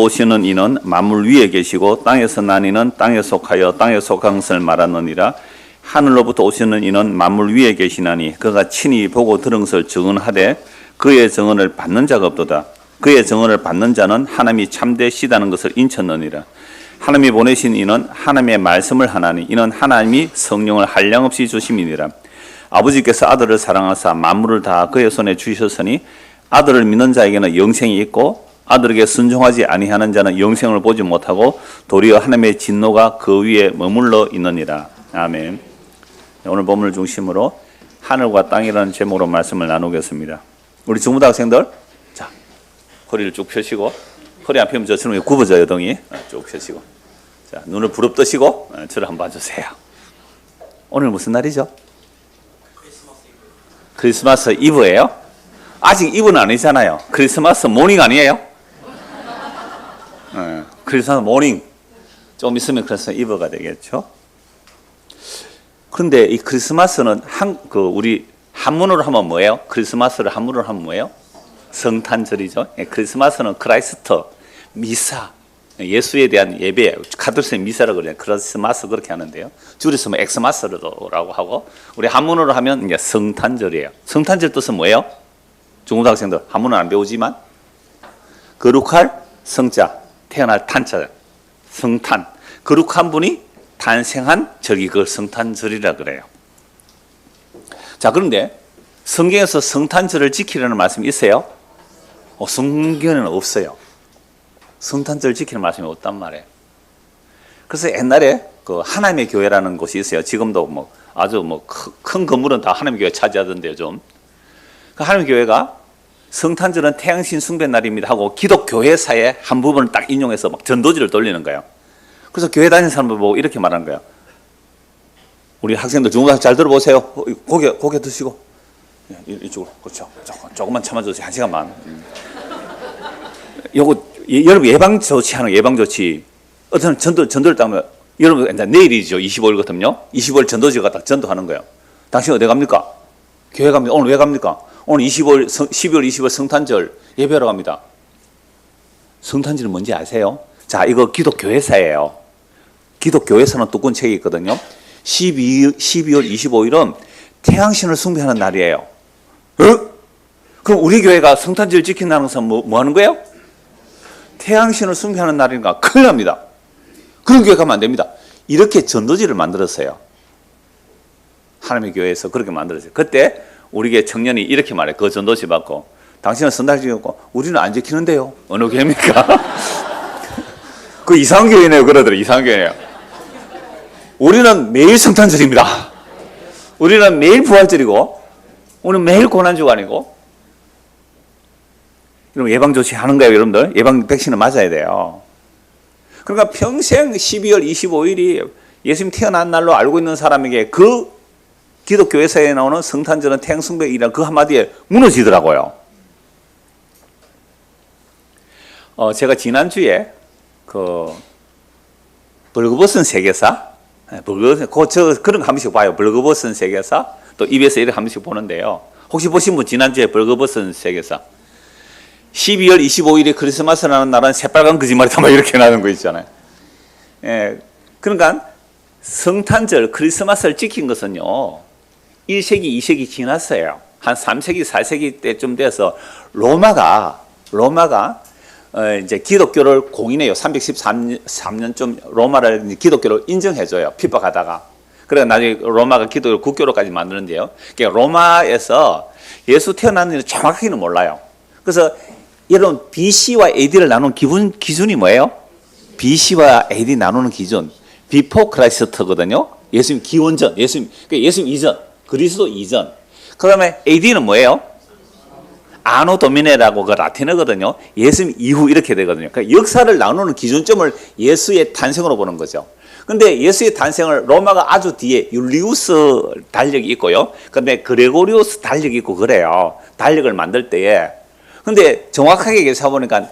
오시는 이는 만물 위에 계시고 땅에서 난 이는 땅에 속하여 땅에 속한 것을 말하느니라. 하늘로부터 오시는 이는 만물 위에 계시나니 그가 친히 보고 들은 것을 증언하되 그의 증언을 받는 자가 없도다. 그의 증언을 받는 자는 하나님이 참되시다는 것을 인쳤느니라. 하나님이 보내신 이는 하나님의 말씀을 하나니 이는 하나님이 성령을 한량없이 주심이니라. 아버지께서 아들을 사랑하사 만물을 다 그의 손에 주셨으니 아들을 믿는 자에게는 영생이 있고 아들에게 순종하지 아니하는 자는 영생을 보지 못하고 도리어 하나님의 진노가 그 위에 머물러 있느니라. 아멘. 오늘 본문을 중심으로 하늘과 땅이라는 제목으로 말씀을 나누겠습니다. 우리 중고등학생들, 자, 허리를 쭉 펴시고, 허리 안 펴면 저처럼 굽어져요, 등이. 쭉 펴시고. 자, 눈을 부릅뜨시고, 저를 한번 봐주세요. 오늘 무슨 날이죠? 크리스마스 이브예요? 아직 이브는 아니잖아요. 크리스마스 모닝 아니에요? 크리스마스 모닝. 좀 있으면 크리스마스 이브가 되겠죠? 그런데 이 크리스마스는 우리 한문으로 하면 뭐예요? 크리스마스를 한문으로 하면 뭐예요? 성탄절이죠. 크리스마스는 크라이스트, 미사, 예수에 대한 예배, 카톨릭 미사라고 그래요. 크리스마스 그렇게 하는데요. 줄여서 엑스마스라고 하고, 우리 한문으로 하면 이제 성탄절이에요. 성탄절 뜻은 뭐예요? 중고등학생들 한문은 안 배우지만 거룩할 성자, 태어날 탄자, 성탄. 거룩한 분이 탄생한 절기, 그걸 성탄절이라 그래요. 자, 그런데 성경에서 성탄절을 지키라는 말씀이 있어요? 성경에는 없어요. 성탄절 지키는 말씀이 없단 말이에요. 그래서 옛날에 그 하나님의 교회라는 곳이 있어요. 지금도 아주 큰 건물은 다 하나님의 교회 차지하던데요, 좀. 그 하나님의 교회가 성탄절은 태양신 숭배 날입니다 하고 기독교회사의 한 부분을 딱 인용해서 전도지를 돌리는 거예요. 그래서 교회 다니는 사람들 보고 이렇게 말하는 거예요. 우리 학생들 중고등학생 잘 들어보세요. 고개 드시고 이쪽으로. 그렇죠. 조금만 참아주세요. 한 시간만. 여러분 예방조치하는 예방조치. 어떤 전도를 따면 여러분 내일이죠. 25일거든요. 25일 전도지가 딱 전도하는 거예요. 당신 어디 갑니까? 교회 갑니다. 오늘 왜 갑니까? 오늘 12월 20일 성탄절 예배하러 갑니다. 성탄절은 뭔지 아세요? 자, 이거 기독교회사예요. 기독교회사는 두꺼운 책이 있거든요. 12월 25일은 태양신을 숭배하는 날이에요. 그럼 우리 교회가 성탄절 지킨다는 것은 뭐 하는 거예요? 태양신을 숭배하는 날이니까 큰일 납니다. 그런 교회 가면 안 됩니다. 이렇게 전도지를 만들었어요. 하나님의 교회에서 그렇게 만들었어요. 그때 우리 교회 청년이 이렇게 말해. 그 전도지 받고 당신은 성탄절 지켰고 우리는 안 지키는데요. 어느 교회입니까? 그 이상한 교회네요. 그러더라고요. 이상한 교회네요. 우리는 매일 성탄절입니다. 우리는 매일 부활절이고 우리는 매일 고난주간이고. 여러분 예방조치 하는 거예요. 여러분들 예방 백신을 맞아야 돼요. 그러니까 평생 12월 25일이 예수님 태어난 날로 알고 있는 사람에게 그 기독교회사에 나오는 성탄절은 태양숭배이라는 그 한마디에 무너지더라고요. 제가 지난주에 그 벌거벗은 세계사, 그런 거 한 번씩 봐요. 벌거벗은 세계사, 또 입에서 이렇게 한 번씩 보는데요. 혹시 보신 분 지난주에 벌거벗은 세계사. 12월 25일이 크리스마스라는 날은 새빨간 거짓말이다 막 이렇게 나는 거 있잖아요. 그러니까 성탄절 크리스마스를 지킨 것은요 1세기 2세기 지났어요. 한 3세기 4세기 때쯤 돼서 로마가 이제 기독교를 공인해요. 313년쯤 로마를 기독교를 인정해줘요. 핍박하다가. 그래서 나중에 로마가 기독교를 국교로까지 만드는데요. 그러니까 로마에서 예수 태어난 일은 정확하게는 몰라요. 그래서 여러분 BC와 AD를 나누는 기준이 뭐예요? BC와 AD 나누는 기준 비포 크라이스트거든요. 예수님 기원전, 예수님 이전, 그리스도 이전. 그 다음에 AD는 뭐예요? 아노 도미네라고 그 라틴어거든요. 예수님 이후 이렇게 되거든요. 그러니까 역사를 나누는 기준점을 예수의 탄생으로 보는 거죠. 근데 예수의 탄생을 로마가 아주 뒤에 율리우스 달력이 있고요. 근데 그레고리우스 달력이 있고 그래요. 달력을 만들 때에. 근데 정확하게 계산해 보니까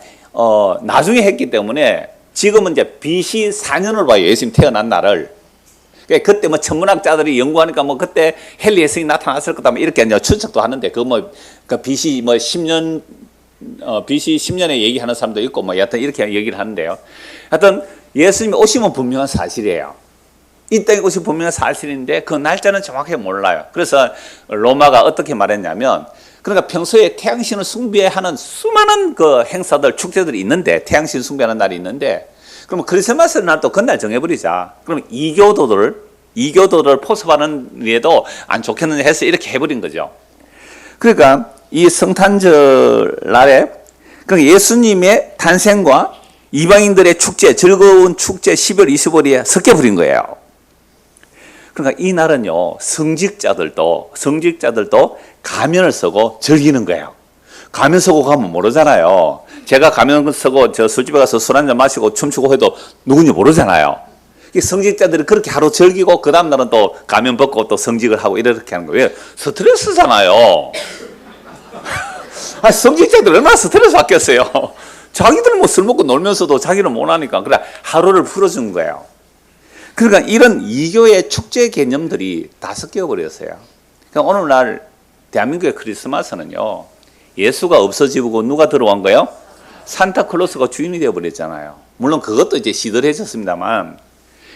나중에 했기 때문에 지금은 이제 BC 4년으로 봐요. 예수님 태어난 날을. 그러니까 그때 천문학자들이 연구하니까 그때 헨리 헬싱이 나타났을 거다 이렇게 이제 추측도 하는데 그 BC 10년 BC 10년에 얘기하는 사람도 있고 뭐 여하튼 이렇게 얘기를 하는데요. 하여튼 예수님이 오시면 분명한 사실이에요. 이 땅에 오시 분명한 사실인데 그 날짜는 정확하게 몰라요. 그래서 로마가 어떻게 말했냐면, 그러니까 평소에 태양신을 숭배하는 수많은 그 행사들, 축제들이 있는데, 태양신 숭배하는 날이 있는데, 그러면 크리스마스 날도 그날 정해버리자. 그러면 이교도를 포섭하는 일에도 안 좋겠느냐 해서 이렇게 해버린 거죠. 그러니까 이 성탄절 날에 그러니까 예수님의 탄생과 이방인들의 축제, 즐거운 축제 12월 25일에 섞여버린 거예요. 그러니까 이 날은요, 성직자들도 가면을 쓰고 즐기는 거예요. 가면 쓰고 가면 모르잖아요. 제가 가면 쓰고 저 술집에 가서 술 한잔 마시고 춤추고 해도 누군지 모르잖아요. 성직자들이 그렇게 하루 즐기고 그 다음날은 또 가면 벗고 또 성직을 하고 이렇게 하는 거예요. 스트레스잖아요. 성직자들 얼마나 스트레스 받겠어요. 자기들은 뭐 술 먹고 놀면서도 자기는 못하니까 그래 하루를 풀어준 거예요. 그러니까 이런 이교의 축제 개념들이 다 섞여버렸어요. 그러니까 오늘날 대한민국의 크리스마스는요, 예수가 없어지고 누가 들어온 거예요? 산타클로스가 주인이 되어버렸잖아요. 물론 그것도 이제 시들해졌습니다만,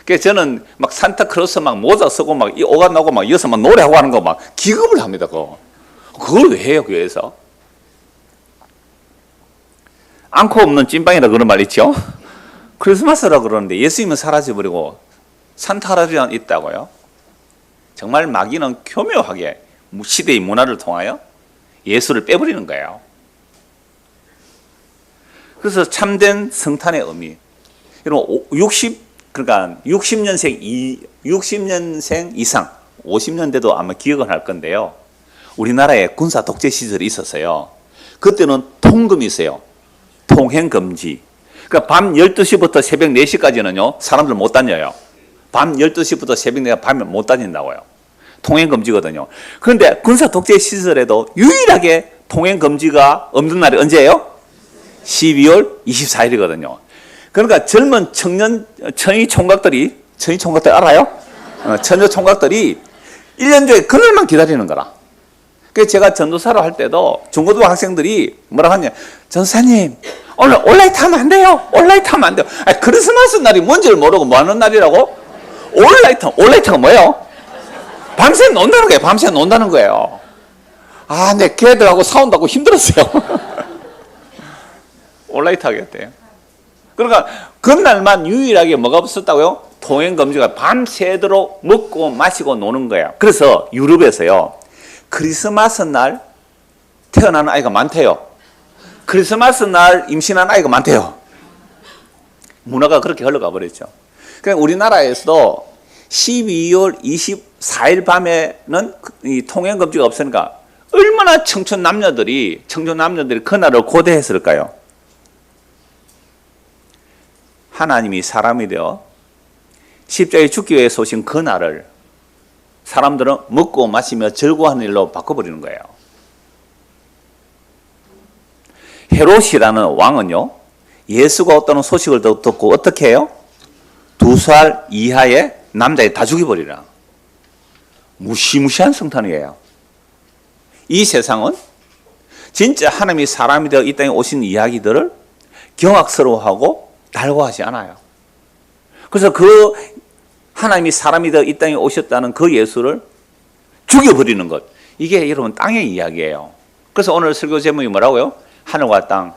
그래서 저는 막 산타클로스 막 모자 쓰고 막 오가 나고 막 이어서 막 노래하고 하는 거 막 기겁을 합니다. 그걸 왜 해요, 교회에서? 앙코 없는 찐빵이라 그런 말 있죠? 크리스마스라 그러는데 예수님은 사라져버리고 산타 할아버지는 있다고요? 정말 마귀는 교묘하게 시대의 문화를 통하여 예수를 빼버리는 거예요. 그래서 참된 성탄의 의미, 여러분 그러니까 60년생 이상 50년대도 아마 기억을 할 건데요. 우리나라에 군사 독재 시절이 있었어요. 그때는 통금이 있어요. 통행금지. 그러니까 밤 12시부터 새벽 4시까지는요, 사람들 못 다녀요. 밤 12시부터 새벽 4시 밤에 못 다닌다고요. 통행금지거든요. 그런데 군사 독재 시절에도 유일하게 통행금지가 없는 날이 언제예요? 12월 24일이거든요. 그러니까 젊은 청이 총각들이 알아요? 처녀 총각들이 1년 중에 그날만 기다리는 거라. 그래서 제가 전도사로 할 때도 중고등 학생들이 뭐라고 하냐, 전사님 오늘 온라이트 하면 안 돼요. 온라이트 하면 안 돼요. 아니, 크리스마스 날이 뭔지를 모르고 뭐 하는 날이라고? 온라이트가 뭐예요? 밤새 논다는 거예요. 밤새 논다는 거예요. 아, 내 걔들하고 싸운다고 힘들었어요. 온라이트 하겠대요. 그러니까 그날만 유일하게 뭐가 없었다고요? 통행금지가 밤새도록 먹고 마시고 노는 거예요. 그래서 유럽에서요, 크리스마스 날 태어나는 아이가 많대요. 크리스마스 날 임신한 아이가 많대요. 문화가 그렇게 흘러가 버렸죠. 그러니까 우리나라에서도 12월 24일 밤에는 이 통행금지가 없으니까 얼마나 청춘 남녀들이 그날을 고대했을까요? 하나님이 사람이 되어 십자가에 죽기 위해 쏘신 그날을 사람들은 먹고 마시며 즐거워하는 일로 바꿔버리는 거예요. 헤롯이라는 왕은요, 예수가 왔다는 소식을 듣고 어떻게 해요? 2살 이하의 남자애 다 죽여버리라. 무시무시한 성탄이에요. 이 세상은 진짜 하나님이 사람이 되어 이 땅에 오신 이야기들을 경악스러워하고 달고하지 않아요. 그래서 그 하나님이 사람이 되어 이 땅에 오셨다는 그 예수를 죽여버리는 것, 이게 여러분 땅의 이야기예요. 그래서 오늘 설교 제목이 뭐라고요? 하늘과 땅.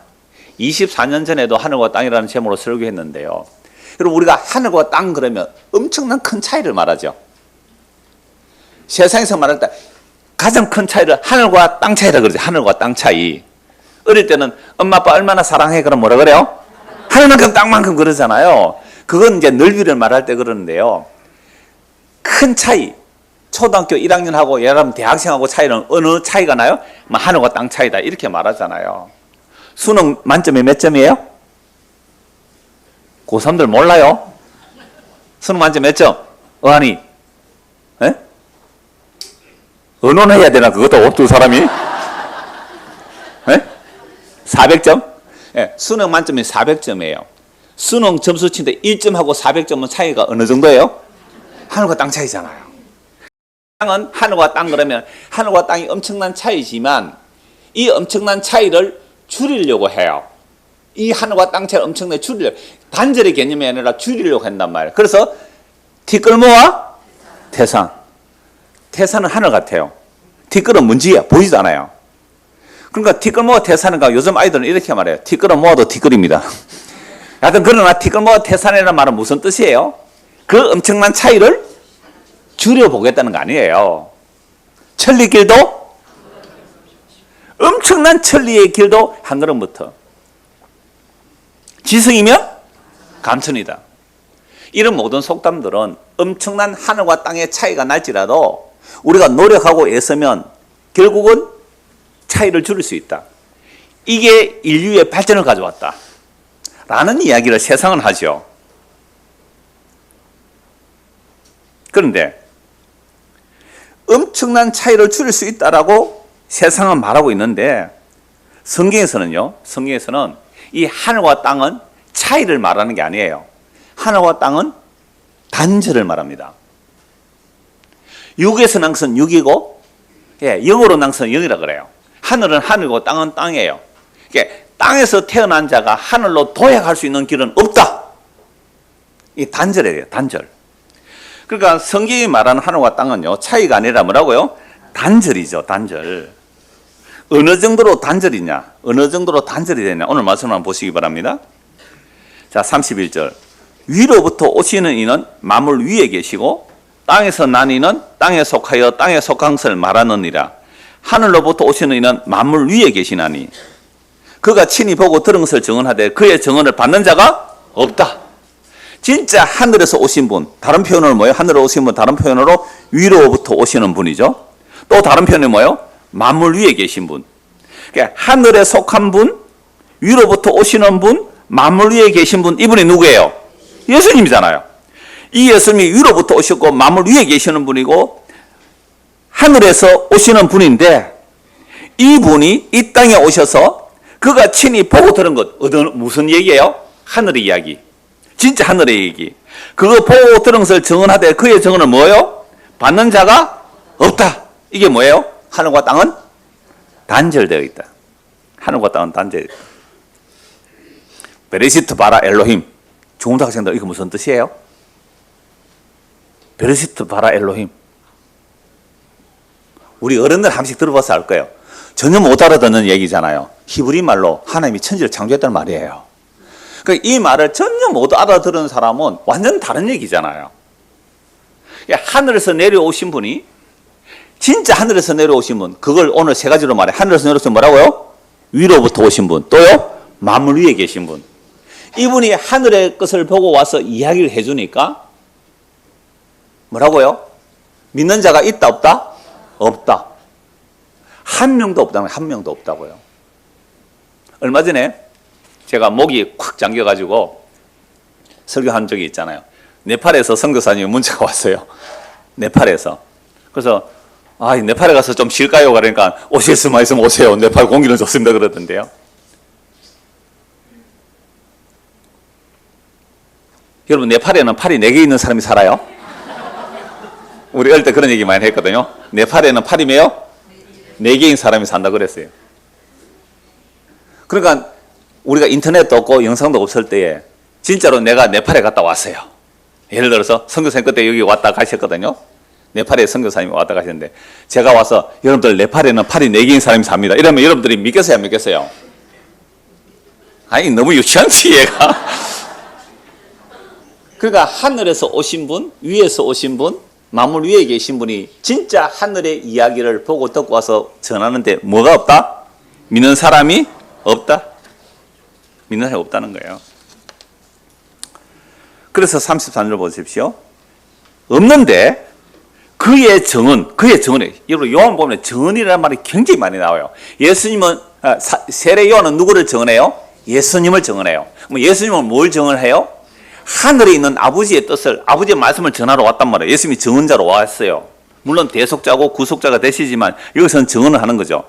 24년 전에도 하늘과 땅이라는 제목으로 설교했는데요. 여러분, 우리가 하늘과 땅 그러면 엄청난 큰 차이를 말하죠. 세상에서 말할 때 가장 큰 차이를 하늘과 땅 차이라 그러죠. 하늘과 땅 차이. 어릴 때는 엄마 아빠 얼마나 사랑해 그럼 뭐라 그래요? 하늘만큼 땅만큼 그러잖아요. 그건 이제 넓이를 말할 때 그러는데요. 큰 차이, 초등학교 1학년하고 여러분 대학생하고 차이는 어느 차이가 나요? 하늘과 땅 차이다 이렇게 말하잖아요. 수능 만점에 몇 점이에요? 고3들 몰라요? 수능 만점 몇 점? 어하니? 에? 언어해야 되나 그것도 두 사람이? 에? 400점? 예, 수능 만점이 400점이에요. 수능 점수 친데 1점하고 400점은 차이가 어느 정도예요? 하늘과 땅 차이잖아요. 땅은 하늘과 땅 그러면 하늘과 땅이 엄청난 차이지만 이 엄청난 차이를 줄이려고 해요. 이 하늘과 땅 차이를 엄청나게 줄이려고, 단절의 개념이 아니라 줄이려고 한단 말이에요. 그래서 티끌모아 태산. 태산은 하늘 같아요. 티끌은 먼지야. 보이지도 않아요. 그러니까 티끌모아 태산인가 요즘 아이들은 이렇게 말해요. 티끌은 모아도 티끌입니다. 하여튼 그러나 티끌모아 태산이라는 말은 무슨 뜻이에요? 그 엄청난 차이를 줄여보겠다는 거 아니에요. 천리 길도 엄청난 천리의 길도 한 걸음부터. 지성이면 감천이다. 이런 모든 속담들은 엄청난 하늘과 땅의 차이가 날지라도 우리가 노력하고 애쓰면 결국은 차이를 줄일 수 있다. 이게 인류의 발전을 가져왔다. 라는 이야기를 세상은 하죠. 그런데 엄청난 차이를 줄일 수 있다라고 세상은 말하고 있는데 성경에서는요. 성경에서는 이 하늘과 땅은 차이를 말하는 게 아니에요. 하늘과 땅은 단절을 말합니다. 육에서 난 것은 육이고, 영으로 난 것은 영이라 그래요. 하늘은 하늘이고 땅은 땅이에요. 그러니까 땅에서 태어난 자가 하늘로 도약할 수 있는 길은 없다. 이 단절이에요. 단절. 그러니까 성경이 말하는 하늘과 땅은요, 차이가 아니라 뭐라고요? 단절이죠. 단절. 어느 정도로 단절이냐? 어느 정도로 단절이 되냐? 오늘 말씀 한번 보시기 바랍니다. 자, 31절. 위로부터 오시는 이는 만물 위에 계시고 땅에서 난 이는 땅에 속하여 땅에 속한 것을 말하느니라. 하늘로부터 오시는 이는 만물 위에 계시나니 그가 친히 보고 들은 것을 증언하되 그의 증언을 받는 자가 없다. 진짜 하늘에서 오신 분, 다른 표현으로 뭐예요? 하늘에 오신 분, 다른 표현으로 위로부터 오시는 분이죠. 또 다른 표현이 뭐예요? 만물 위에 계신 분. 그러니까 하늘에 속한 분, 위로부터 오시는 분, 만물 위에 계신 분, 이분이 누구예요? 예수님이잖아요. 이 예수님이 위로부터 오셨고 만물 위에 계시는 분이고 하늘에서 오시는 분인데 이분이 이 땅에 오셔서 그가 친히 보고 들은 것, 무슨 얘기예요? 하늘의 이야기. 진짜 하늘의 얘기. 그거 보고 들은 것을 증언하되 그의 증언은 뭐예요? 받는 자가 없다. 이게 뭐예요? 하늘과 땅은 단절되어 있다. 하늘과 땅은 단절되어 있다. 베레시트 바라 엘로힘. 중고등학생들 이거 무슨 뜻이에요? 베레시트 바라 엘로힘. 우리 어른들 한 번씩 들어봐서 알 거예요. 전혀 못 알아듣는 얘기잖아요. 히브리 말로 하나님이 천지를 창조했다는 말이에요. 그러니까 이 말을 전혀 못 알아들은 사람은 완전 다른 얘기잖아요. 하늘에서 내려오신 분이 진짜 하늘에서 내려오신 분, 그걸 오늘 세 가지로 말해. 하늘에서 내려오신 뭐라고요? 위로부터 오신 분, 또요? 만물 위에 계신 분. 이분이 하늘의 것을 보고 와서 이야기를 해주니까 뭐라고요? 믿는 자가 있다 없다? 없다. 한 명도 없다는 거예요. 한 명도 없다고요. 얼마 전에 제가 목이 콱 잠겨가지고 설교한 적이 있잖아요. 네팔에서 선교사님이 문자가 왔어요. 네팔에서. 그래서 네팔에 가서 좀 쉴까요? 그러니까 오실 수만 있으면 오세요. 네팔 공기는 좋습니다. 그러던데요. 여러분, 네팔에는 팔이 4개 있는 사람이 살아요? 우리 어릴 때 그런 얘기 많이 했거든요. 네팔에는 팔이 매요? 4개인 사람이 산다 그랬어요. 그러니까 우리가 인터넷도 없고 영상도 없을 때에 진짜로 내가 네팔에 갔다 왔어요. 예를 들어서 선교사님 그때 여기 왔다 가셨거든요. 네팔에 선교사님이 왔다 가셨는데 제가 와서 여러분들 네팔에는 팔이 4개인 사람이 삽니다. 이러면 여러분들이 믿겠어요? 안 믿겠어요? 아니 너무 유치한지 얘가. 그러니까 하늘에서 오신 분, 위에서 오신 분, 만물 위에 계신 분이 진짜 하늘의 이야기를 보고 듣고 와서 전하는데 뭐가 없다? 믿는 사람이 없다? 믿는 사람이 없다는 거예요. 그래서 33절 보십시오. 없는데 그의 정언에 여러분 요한 보면 정언이라는 말이 굉장히 많이 나와요. 예수님은 세례 요한은 누구를 정언해요? 예수님을 정언해요. 예수님은 뭘 정언해요? 하늘에 있는 아버지의 뜻을, 아버지의 말씀을 전하러 왔단 말이에요. 예수님이 정언자로 왔어요. 물론 대속자고 구속자가 되시지만 여기서는 정언을 하는 거죠.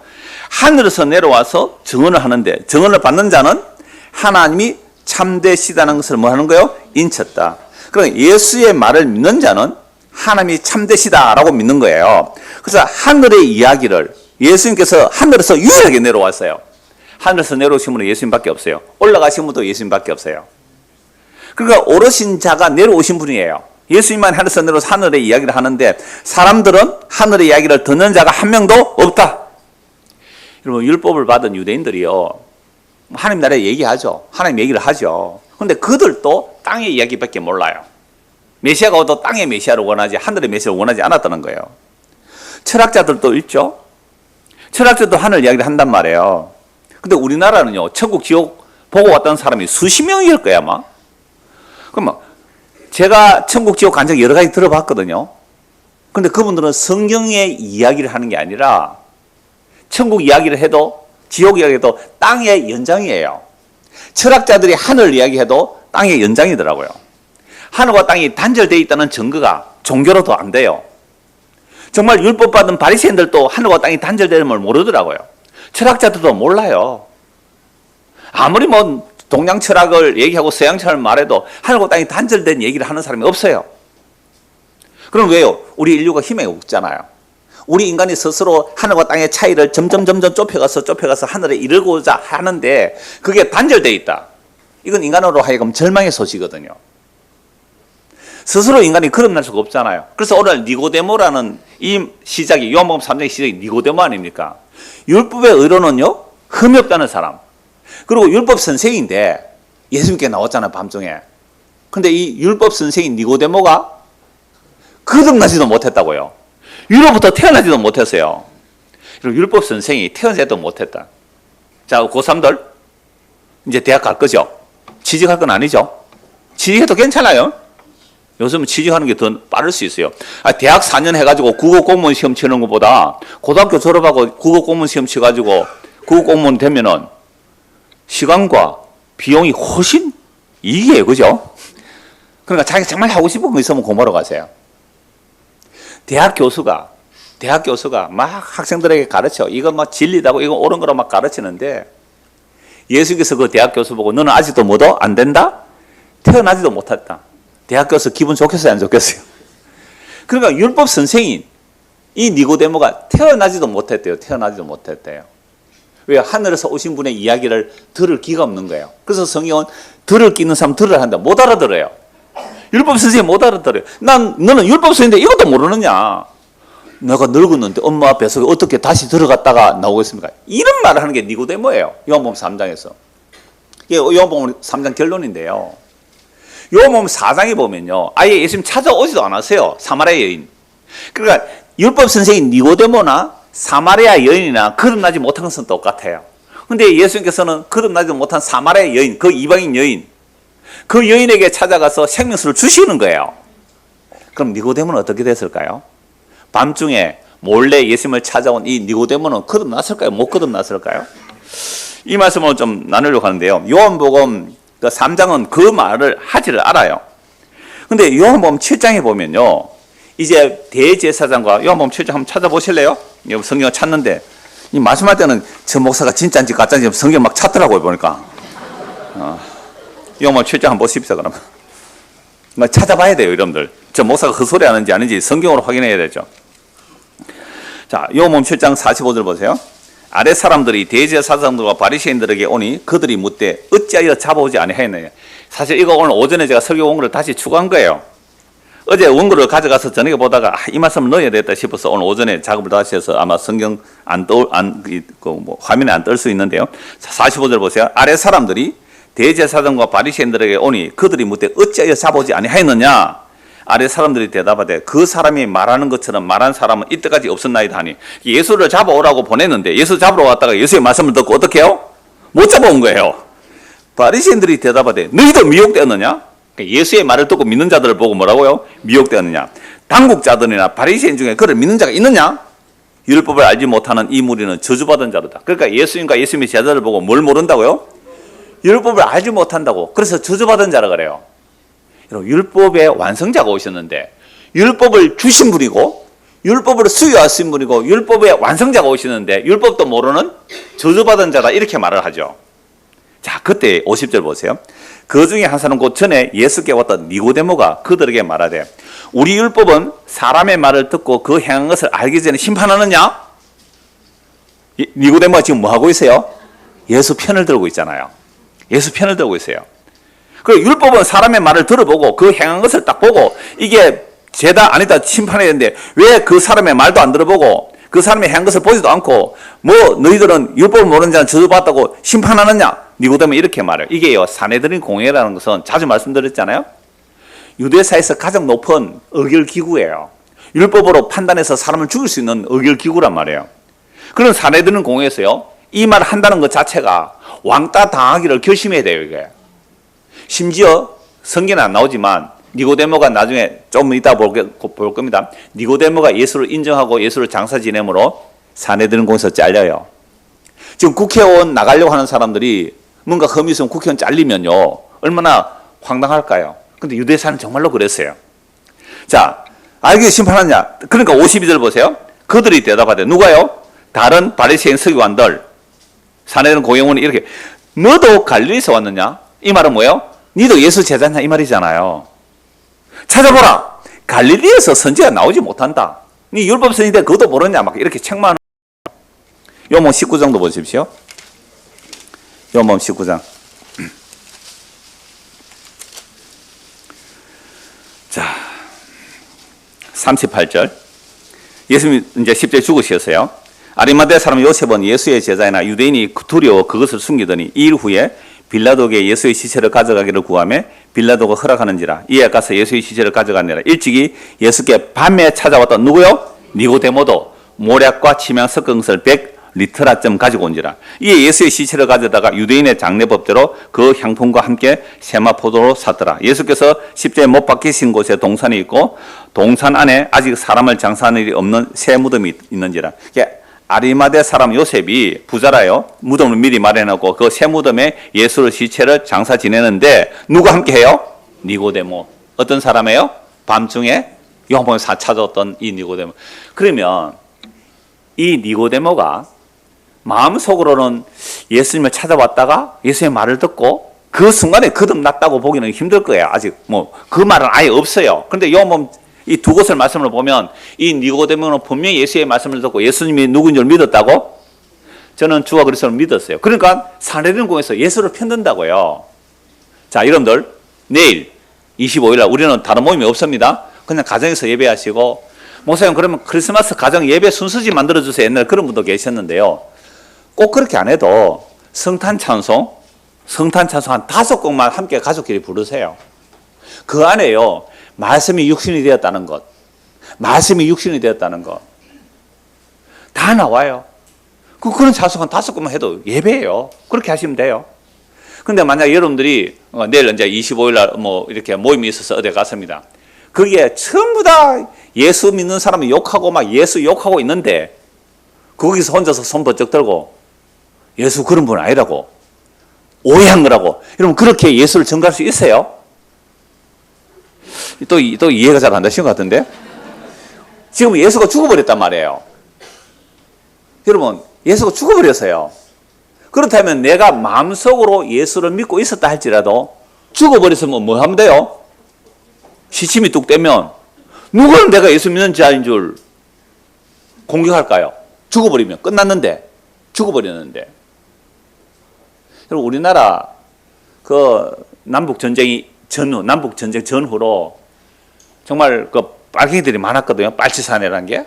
하늘에서 내려와서 정언을 하는데 정언을 받는 자는 하나님이 참되시다는 것을 뭐 하는 거예요? 인쳤다. 그러니까 예수의 말을 믿는 자는 하나님이 참되시다라고 믿는 거예요. 그래서 하늘의 이야기를 예수님께서 하늘에서 유일하게 내려왔어요. 하늘에서 내려오신 분은 예수님밖에 없어요. 올라가신 분도 예수님밖에 없어요. 그러니까 오르신 자가 내려오신 분이에요. 예수님만 하늘에서 내려오서 하늘의 이야기를 하는데 사람들은 하늘의 이야기를 듣는 자가 한 명도 없다. 여러분, 율법을 받은 유대인들이요, 하나님 나라에 얘기하죠. 하나님 얘기를 하죠. 근데 그들도 땅의 이야기밖에 몰라요. 메시아가 와도 땅의 메시아를 원하지 하늘의 메시아를 원하지 않았다는 거예요. 철학자들도 있죠. 철학자도 하늘 이야기를 한단 말이에요. 근데 우리나라는요, 천국 지옥 보고 왔다는 사람이 수십 명일 거야 아마. 그럼 제가 천국 지옥 간 적 여러 가지 들어봤거든요. 근데 그분들은 성경의 이야기를 하는 게 아니라 천국 이야기를 해도 지옥 이야기해도 땅의 연장이에요. 철학자들이 하늘 이야기해도 땅의 연장이더라고요. 하늘과 땅이 단절되어 있다는 증거가 종교로도 안 돼요. 정말 율법 받은 바리새인들도 하늘과 땅이 단절되는 걸 모르더라고요. 철학자들도 몰라요. 아무리 뭐 동양 철학을 얘기하고 서양 철학을 말해도 하늘과 땅이 단절된 얘기를 하는 사람이 없어요. 그럼 왜요? 우리 인류가 힘이 없잖아요. 우리 인간이 스스로 하늘과 땅의 차이를 점점 좁혀가서 하늘에 이르고자 하는데 그게 단절되어 있다. 이건 인간으로 하여금 절망의 소식이거든요. 스스로 인간이 거듭날 수가 없잖아요. 그래서 오늘 니고데모라는 이 시작이, 요한복음 3장의 시작이 니고데모 아닙니까? 율법의 의로는요, 흠이 없다는 사람. 그리고 율법 선생인데 예수님께 나왔잖아요, 밤중에. 근데 이 율법 선생인 니고데모가 거듭나지도 못했다고요. 유로부터 태어나지도 못했어요. 그리고 율법 선생이 태어나지도 못했다. 자, 고3들 이제 대학 갈 거죠? 취직할 건 아니죠? 취직해도 괜찮아요. 요즘은 취직하는 게 더 빠를 수 있어요. 대학 4년 해가지고 국어 공무원 시험 치는 것보다 고등학교 졸업하고 국어 공무원 시험 치가지고 국어 공무원 되면은 시간과 비용이 훨씬 이익이에요. 그죠? 그러니까 자기가 정말 하고 싶은 거 있으면 공부하러 가세요. 대학 교수가 막 학생들에게 가르쳐. 이거 막 진리다고, 이거 옳은 거로 막 가르치는데 예수께서 그 대학 교수 보고 너는 아직도 뭐도 안 된다? 태어나지도 못했다. 대학 교수 기분 좋겠어요, 안 좋겠어요? 그러니까 율법 선생인 이 니고데모가 태어나지도 못했대요. 왜? 하늘에서 오신 분의 이야기를 들을 기가 없는 거예요. 그래서 성경은 들을 끼는 사람 들으라 한다. 못 알아들어요. 율법 선생님 못 알아들어요. 너는 율법 선생인데 이것도 모르느냐? 내가 늙었는데 엄마 뱃속에 어떻게 다시 들어갔다가 나오겠습니까? 이런 말을 하는 게 니고데모예요. 요한복음 3장에서. 이게 요한복음 3장 결론인데요. 요한복음 4장에 보면요, 아예 예수님 찾아오지도 않았어요. 사마리아 여인. 그러니까 율법 선생인 니고데모나 사마리아 여인이나 거듭나지 못한 것은 똑같아요. 근데 예수님께서는 거듭나지 못한 사마리아 여인, 그 이방인 여인, 그 여인에게 찾아가서 생명수를 주시는 거예요. 그럼 니고데모는 어떻게 됐을까요? 밤중에 몰래 예수님을 찾아온 이 니고데모는 거듭났을까요? 못 거듭났을까요? 이 말씀을 좀 나누려고 하는데요. 요한복음 3장은 그 말을 하지를 않아요. 근데 요한복음 7장에 보면요, 이제 대제사장과 요한복음 7장 한번 찾아보실래요? 여기 성경을 찾는데 이 말씀할 때는 저 목사가 진짜인지 가짜인지 성경 막 찾더라고요, 보니까. 요한복음 7장 한번 보십시오. 그러면 찾아봐야 돼요, 여러분들. 저 목사가 헛소리 하는지 아닌지 성경으로 확인해야 되죠. 자, 요한복음 7장 45절 보세요. 아랫 사람들이 대제사장들과 바리새인들에게 오니 그들이 묻되 어찌하여 잡아오지 아니하였느냐. 사실 이거 오늘 오전에 제가 설교 원고를 다시 추가한 거예요. 어제 원고를 가져가서 저녁에 보다가 이 말씀을 넣어야 되겠다 싶어서 오늘 오전에 작업을 다시 해서 아마 성경 화면에 안 뜰 수 있는데요. 45절 보세요. 아랫 사람들이 대제사장과 바리새인들에게 오니 그들이 묻되 어찌하여 잡아오지 아니하였느냐. 아래 사람들이 대답하되 그 사람이 말하는 것처럼 말한 사람은 이때까지 없었나이다 하니, 예수를 잡아오라고 보냈는데 예수 잡으러 왔다가 예수의 말씀을 듣고 어떻게 해요? 못 잡아온 거예요. 바리새인들이 대답하되 너희도 미혹되었느냐? 예수의 말을 듣고 믿는 자들을 보고 뭐라고요? 미혹되었느냐? 당국자들이나 바리새인 중에 그를 믿는 자가 있느냐? 율법을 알지 못하는 이 무리는 저주받은 자로다. 그러니까 예수님과 예수님의 제자들을 보고 뭘 모른다고요? 율법을 알지 못한다고. 그래서 저주받은 자라 그래요. 율법의 완성자가 오셨는데 율법을 주신 분이고 율법을 수여하신 분이고 율법의 완성자가 오시는데 율법도 모르는 저주받은 자다, 이렇게 말을 하죠. 자, 그때 50절 보세요. 그 중에 한 사람 곧 전에 예수께 왔던 니고데모가 그들에게 말하되 우리 율법은 사람의 말을 듣고 그 행한 것을 알기 전에 심판하느냐? 니고데모가 지금 뭐 하고 있어요? 예수 편을 들고 있잖아요. 예수 편을 들고 있어요. 그 율법은 사람의 말을 들어보고 그 행한 것을 딱 보고 이게 죄다 아니다 심판해야 되는데 왜 그 사람의 말도 안 들어보고 그 사람의 행한 것을 보지도 않고 뭐 너희들은 율법을 모르는 자는 저주받았다고 심판하느냐? 니고데모 이렇게 말해요. 이게요, 사내들인 공회라는 것은 자주 말씀드렸잖아요. 유대사에서 가장 높은 의결기구예요. 율법으로 판단해서 사람을 죽일 수 있는 의결기구란 말이에요. 그런 사내들인 공회에서요, 이 말을 한다는 것 자체가 왕따 당하기를 결심해야 돼요, 이게. 심지어 성경에 안 나오지만 니고데모가 나중에 좀 이따 볼 겁니다. 니고데모가 예수를 인정하고 예수를 장사 지내므로 사내들인 공회에서 잘려요. 지금 국회의원 나가려고 하는 사람들이 뭔가 흠이 있으면 국회의원 잘리면요, 얼마나 황당할까요? 근데 유대사는 정말로 그랬어요. 자, 알게 심판하냐? 그러니까 52절 보세요. 그들이 대답하되 누가요? 다른 바리새인 서기관들, 사내들인 공회의원이 이렇게 너도 갈릴리에서 왔느냐? 이 말은 뭐예요? 니도 예수 제자냐? 이 말이잖아요. 찾아보라. 갈릴리에서 선지가 나오지 못한다. 니 율법 선지인데 그것도 모르냐? 막 이렇게 책만. 요몽 19장도 보십시오. 요몽 19장. 자, 38절. 예수님 이제 10절 죽으셨어요. 아리마대 사람 요셉은 예수의 제자이나 유대인이 두려워 그것을 숨기더니 2일 후에 빌라도에게 예수의 시체를 가져가기를 구하며 빌라도가 허락하는지라 이에 가서 예수의 시체를 가져가니라. 일찍이 예수께 밤에 찾아왔던 누구요? 니고데모도 모략과 침향 섞은 것을 100리터라쯤 가지고 온지라. 이에 예수의 시체를 가져다가 유대인의 장례법대로 그 향품과 함께 세마포도로 샀더라. 예수께서 십자에 못 박히신 곳에 동산이 있고 동산 안에 아직 사람을 장사하는 일이 없는 새 무덤이 있는지라. 아리마대 사람 요셉이 부자라요. 무덤을 미리 마련하고 그 새 무덤에 예수의 시체를 장사 지내는데 누가 함께 해요? 니고데모. 어떤 사람이에요? 밤중에 요한복음에 찾아왔던 이 니고데모. 그러면 이 니고데모가 마음속으로는 예수님을 찾아왔다가 예수의 말을 듣고 그 순간에 거듭났다고 보기는 힘들 거예요. 아직 뭐 그 말은 아예 없어요. 그런데 요한복음 이 두 곳을 말씀을 보면 이 니고데모는 분명히 예수의 말씀을 듣고 예수님이 누구인 줄 믿었다고? 저는 주가 그리스도를 믿었어요. 그러니까 사내들인 공회에서 예수를 편든다고요. 자, 여러분들 내일 25일 날 우리는 다른 모임이 없습니다. 그냥 가정에서 예배하시고 목사님 그러면 크리스마스 가정 예배 순서지 만들어주세요. 옛날에 그런 분도 계셨는데요. 꼭 그렇게 안 해도 성탄 찬송 한 5곡만 함께 가족끼리 부르세요. 그 안에요. 말씀이 육신이 되었다는 것. 말씀이 육신이 되었다는 것. 다 나와요. 그런 찬송 한 5곡만 해도 예배예요. 그렇게 하시면 돼요. 근데 만약 여러분들이 내일 이제 25일 날 뭐 이렇게 모임이 있어서 어디 갔습니다. 거기에 전부 다 예수 믿는 사람이 욕하고 막 예수 욕하고 있는데 거기서 혼자서 손 번쩍 들고 예수 그런 분 아니라고 오해한 거라고. 여러분 그렇게 예수를 전가할 수 있어요? 또 이해가 잘 안 되신 것 같은데? 지금 예수가 죽어버렸단 말이에요. 여러분, 예수가 죽어버렸어요. 그렇다면 내가 마음속으로 예수를 믿고 있었다 할지라도 죽어버렸으면 뭐 하면 돼요? 시침이 뚝 떼면 누구는 내가 예수 믿는 자인 줄 공격할까요? 죽어버리면 끝났는데, 죽어버렸는데. 여러분, 우리나라 남북전쟁 전후로 정말 빨갱이들이 많았거든요. 빨치산이라는 게.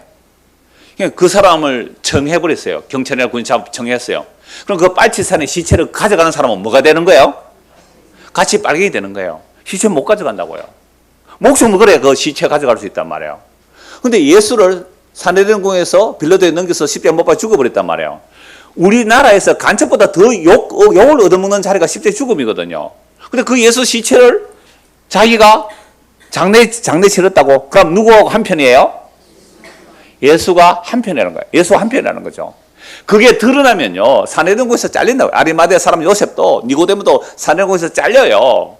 그 사람을 정해버렸어요. 경찰이나 군이 정했어요. 그럼 그 빨치산의 시체를 가져가는 사람은 뭐가 되는 거예요? 같이 빨갱이 되는 거예요. 시체 못 가져간다고요. 목숨을 걸어야 그 시체 가져갈 수 있단 말이에요. 근데 예수를 사내들궁에서 빌라도에 넘겨서 십자가에 못 박아 죽어버렸단 말이에요. 우리나라에서 간첩보다 더 욕을 얻어먹는 자리가 십자가 죽음이거든요. 근데 그 예수 시체를 자기가 장례 치렀다고? 그럼 누구하고 한편이에요? 예수가 한편이라는 거예요. 예수가 한편이라는 거죠. 그게 드러나면요, 사내들궁에서 잘린다고요. 아리마대 사람 요셉도 니고데모도 사내들궁에서 잘려요.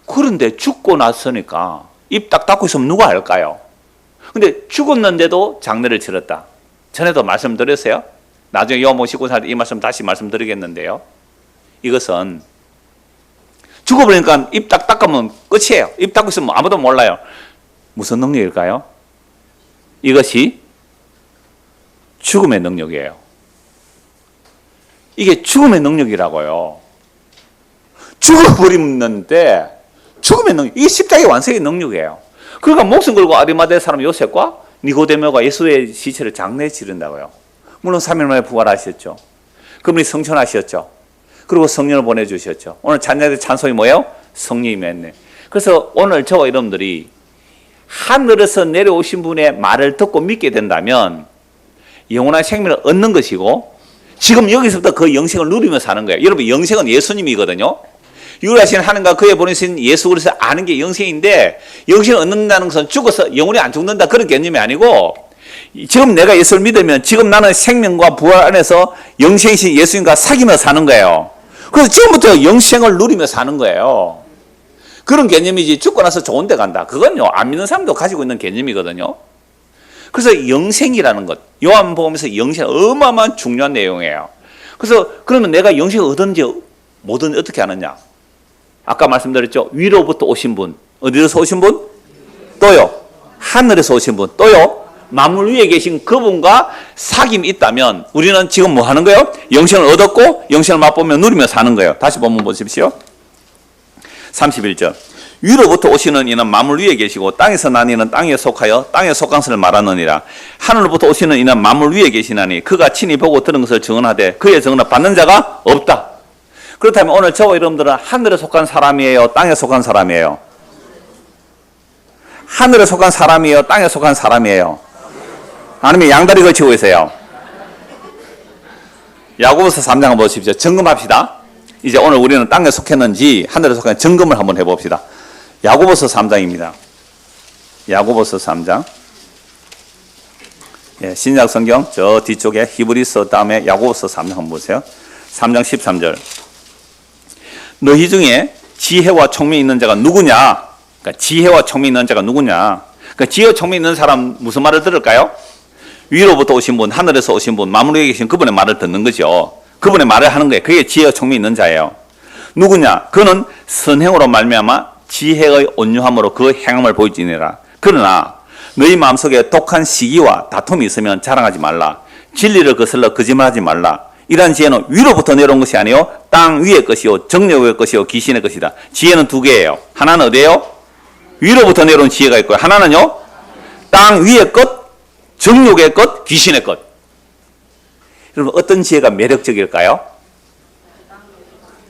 그런데 죽고 났으니까 입 딱 닫고 있으면 누가 알까요? 근데 죽었는데도 장례를 치렀다. 전에도 말씀드렸어요. 나중에 요한복음 19장 이 말씀 다시 말씀드리겠는데요. 이것은 죽어버리니까 입 딱 닫으면 끝이에요. 입 닫고 있으면 아무도 몰라요. 무슨 능력일까요? 이것이 죽음의 능력이에요. 이게 죽음의 능력이라고요. 죽어버리는데 죽음의 능력, 이게 십자가의 완성의 능력이에요. 그러니까 목숨 걸고 아리마대 사람 요셉과 니고데모가 예수의 시체를 장례에 지른다고요. 물론 3일 만에 부활하셨죠. 그분이 성천하셨죠. 그리고 성령을 보내주셨죠. 오늘 찬양의 찬송이 뭐예요? 성령이 맺네. 그래서 오늘 저와 여러분들이 하늘에서 내려오신 분의 말을 듣고 믿게 된다면 영원한 생명을 얻는 것이고, 지금 여기서부터 그 영생을 누리며 사는 거예요. 여러분, 영생은 예수님이거든요. 유일하신 하나님과 그의 보내신 예수 그리스도 아는 게 영생인데, 영생을 얻는다는 것은 죽어서 영원히 안 죽는다 그런 개념이 아니고, 지금 내가 예수를 믿으면 지금 나는 생명과 부활 안에서 영생이신 예수님과 사귀며 사는 거예요. 그래서 지금부터 영생을 누리며 사는 거예요. 그런 개념이지 죽고 나서 좋은 데 간다, 그건요 안 믿는 사람도 가지고 있는 개념이거든요. 그래서 영생이라는 것, 요한복음에서 영생 어마어마한 중요한 내용이에요. 그래서 그러면 내가 영생을 얻은지 뭐든 어떻게 하느냐? 아까 말씀드렸죠. 위로부터 오신 분, 어디서 오신 분? 또요, 하늘에서 오신 분, 또요, 만물 위에 계신 그분과 사귐이 있다면 우리는 지금 뭐 하는 거예요? 영생을 얻었고 영생을 맛보며 누리며 사는 거예요. 다시 본문 보십시오. 31절. 위로부터 오시는 이는 만물 위에 계시고 땅에서 난 이는 땅에 속하여 땅에 속한 것을 말하느니라. 하늘로부터 오시는 이는 만물 위에 계시나니 그가 친히 보고 들은 것을 증언하되 그의 증언을 받는 자가 없다. 그렇다면 오늘 저와 여러분들은 하늘에 속한 사람이에요? 땅에 속한 사람이에요? 하늘에 속한 사람이에요? 땅에 속한 사람이에요? 아니면 양다리 걸치고 계세요? 야고보서 3장 한번 보십시오. 점검합시다. 이제 오늘 우리는 땅에 속했는지 하늘에 속했는지 점검을 한번 해봅시다. 야고보서 3장입니다. 야고보서 3장. 예, 신약 성경 저 뒤쪽에 히브리서 다음에 야고보서 3장 한번 보세요. 3장 13절. 너희 중에 지혜와 총명이 있는 자가 누구냐? 그러니까 지혜와 총명이 있는 자가 누구냐? 그러니까 지혜와 총명이 있는 사람 무슨 말을 들을까요? 위로부터 오신 분, 하늘에서 오신 분, 만물에 계신 그분의 말을 듣는 거죠. 그분의 말을 하는 거예요. 그게 지혜와 총명이 있는 자예요. 누구냐? 그는 선행으로 말미암아 지혜의 온유함으로 그 행함을 보이지니라. 그러나 너희 마음속에 독한 시기와 다툼이 있으면 자랑하지 말라. 진리를 거슬러 거짓말하지 말라. 이러한 지혜는 위로부터 내려온 것이 아니요 땅 위의 것이요 정욕의 것이요 귀신의 것이다. 지혜는 두 개예요. 하나는 어디예요? 위로부터 내려온 지혜가 있고요. 하나는요 땅 위의 것, 정욕의 것, 귀신의 것. 여러분, 어떤 지혜가 매력적일까요?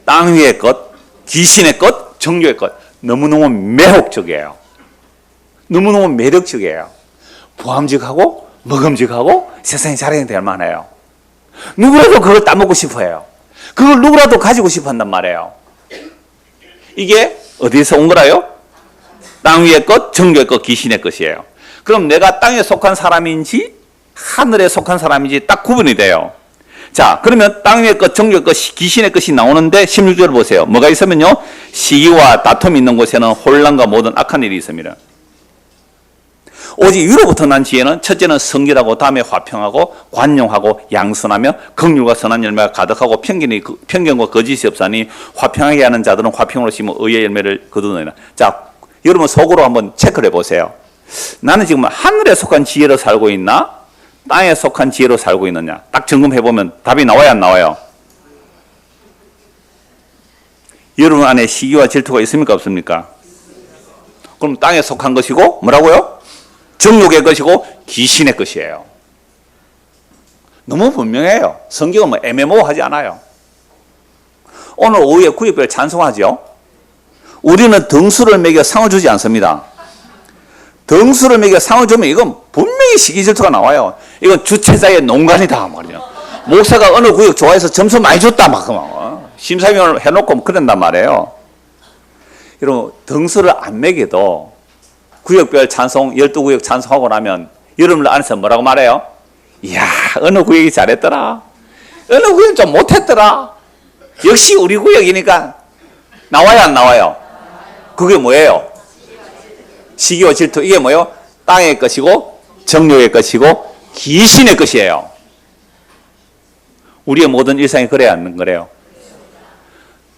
땅 위의 것, 귀신의 것, 정욕의 것. 너무너무 매혹적이에요. 너무너무 매력적이에요. 보암직하고 먹음직하고 세상에 자랑이 될 만해요. 누구라도 그걸 따먹고 싶어 해요. 그걸 누구라도 가지고 싶어 한단 말이에요. 이게 어디서 온 거라요? 땅 위의 것, 정욕의 것, 귀신의 것이에요. 그럼 내가 땅에 속한 사람인지 하늘에 속한 사람인지 딱 구분이 돼요. 자, 그러면 땅 위의 것, 정욕의 것, 귀신의 것이 나오는데 16절 보세요. 뭐가 있으면요 시기와 다툼이 있는 곳에는 혼란과 모든 악한 일이 있습니다. 오직 위로부터 난 지혜는 첫째는 성결하고 다음에 화평하고 관용하고 양선하며 긍휼과 선한 열매가 가득하고 편견과 거짓이 없사니 화평하게 하는 자들은 화평으로 심어 의의 열매를 거두느니라. 자, 여러분 속으로 한번 체크를 해보세요. 나는 지금 하늘에 속한 지혜로 살고 있나? 땅에 속한 지혜로 살고 있느냐? 딱 점검해보면 답이 나와요, 안 나와요? 여러분 안에 시기와 질투가 있습니까, 없습니까? 그럼 땅에 속한 것이고 뭐라고요? 정욕의 것이고 귀신의 것이에요. 너무 분명해요. 성경은 뭐 애매모호하지 않아요. 오늘 오후에 구역별 찬송하죠? 우리는 등수를 매겨 상을 주지 않습니다. 등수를 매겨 상을 주면 이건 분명히 시기 질투가 나와요. 이건 주체자의 농간이다 말이에요. 목사가 어느 구역 좋아해서 점수 많이 줬다 막 심사위원을 해놓고 그런단 말이에요. 여러분 등수를 안 매겨도 구역별 찬송 12구역 찬송하고 나면 여러분들 안에서 뭐라고 말해요? 이야 어느 구역이 잘했더라. 어느 구역은 좀 못했더라. 역시 우리 구역이니까 나와요 안 나와요? 그게 뭐예요? 시기와 질투. 이게 뭐예요? 땅의 것이고 정욕의 것이고 귀신의 것이에요. 우리의 모든 일상이 그래야 안 그래요?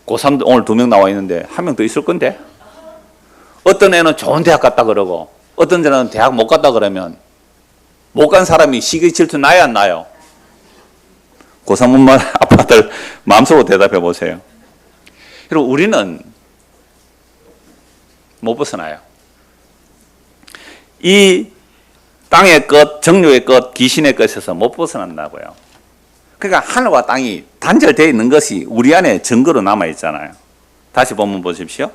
고3도 오늘 2명 나와 있는데 1명 더 있을 건데 어떤 애는 좋은 대학 갔다 그러고 어떤 애는 대학 못 갔다 그러면 못 간 사람이 시기 질투 나야 안 나요? 고3 엄마 아빠들 마음속으로 대답해 보세요. 여러분, 우리는 못 벗어나요. 이 땅의 것, 정욕의 것, 귀신의 것에서 못 벗어난다고요. 그러니까 하늘과 땅이 단절되어 있는 것이 우리 안에 증거로 남아있잖아요. 다시 본문 보십시오.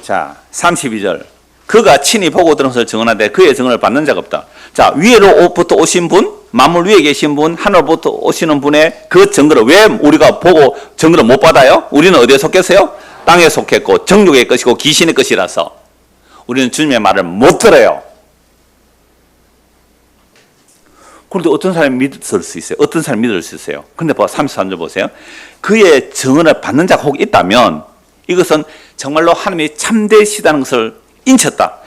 자, 32절. 그가 친히 보고 들은 것을 증언하되 그의 증언을 받는 자가 없다. 자, 위로부터 오신 분, 만물 위에 계신 분, 하늘부터 오시는 분의 그 증거를 왜 우리가 보고 증거를 못 받아요? 우리는 어디에 속했어요? 땅에 속했고 정욕의 것이고 귀신의 것이라서 우리는 주님의 말을 못 들어요. 그런데 어떤 사람이 믿을 수 있어요? 어떤 사람이 믿을 수 있어요? 근데 33절 보세요. 그의 증언을 받는 자가 혹 있다면 이것은 정말로 하나님이 참되시다는 것을 인쳤다.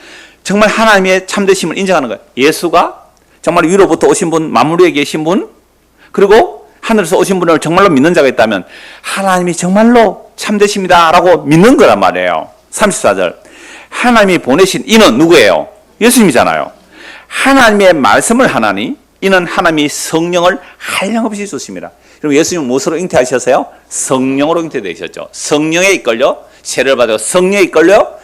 정말 하나님의 참되심을 인정하는 거예요. 예수가 정말 위로부터 오신 분, 만물 위에 계신 분, 그리고 하늘에서 오신 분을 정말로 믿는 자가 있다면 하나님이 정말로 참되십니다라고 믿는 거란 말이에요. 34절. 하나님이 보내신 이는 누구예요? 예수님이잖아요. 하나님의 말씀을 하나니 이는 하나님이 성령을 한량없이 주십니다. 그럼 예수님은 무엇으로 잉태하셨어요? 성령으로 잉태되셨죠. 성령에 이끌려 세례를 받아 성령에 이끌려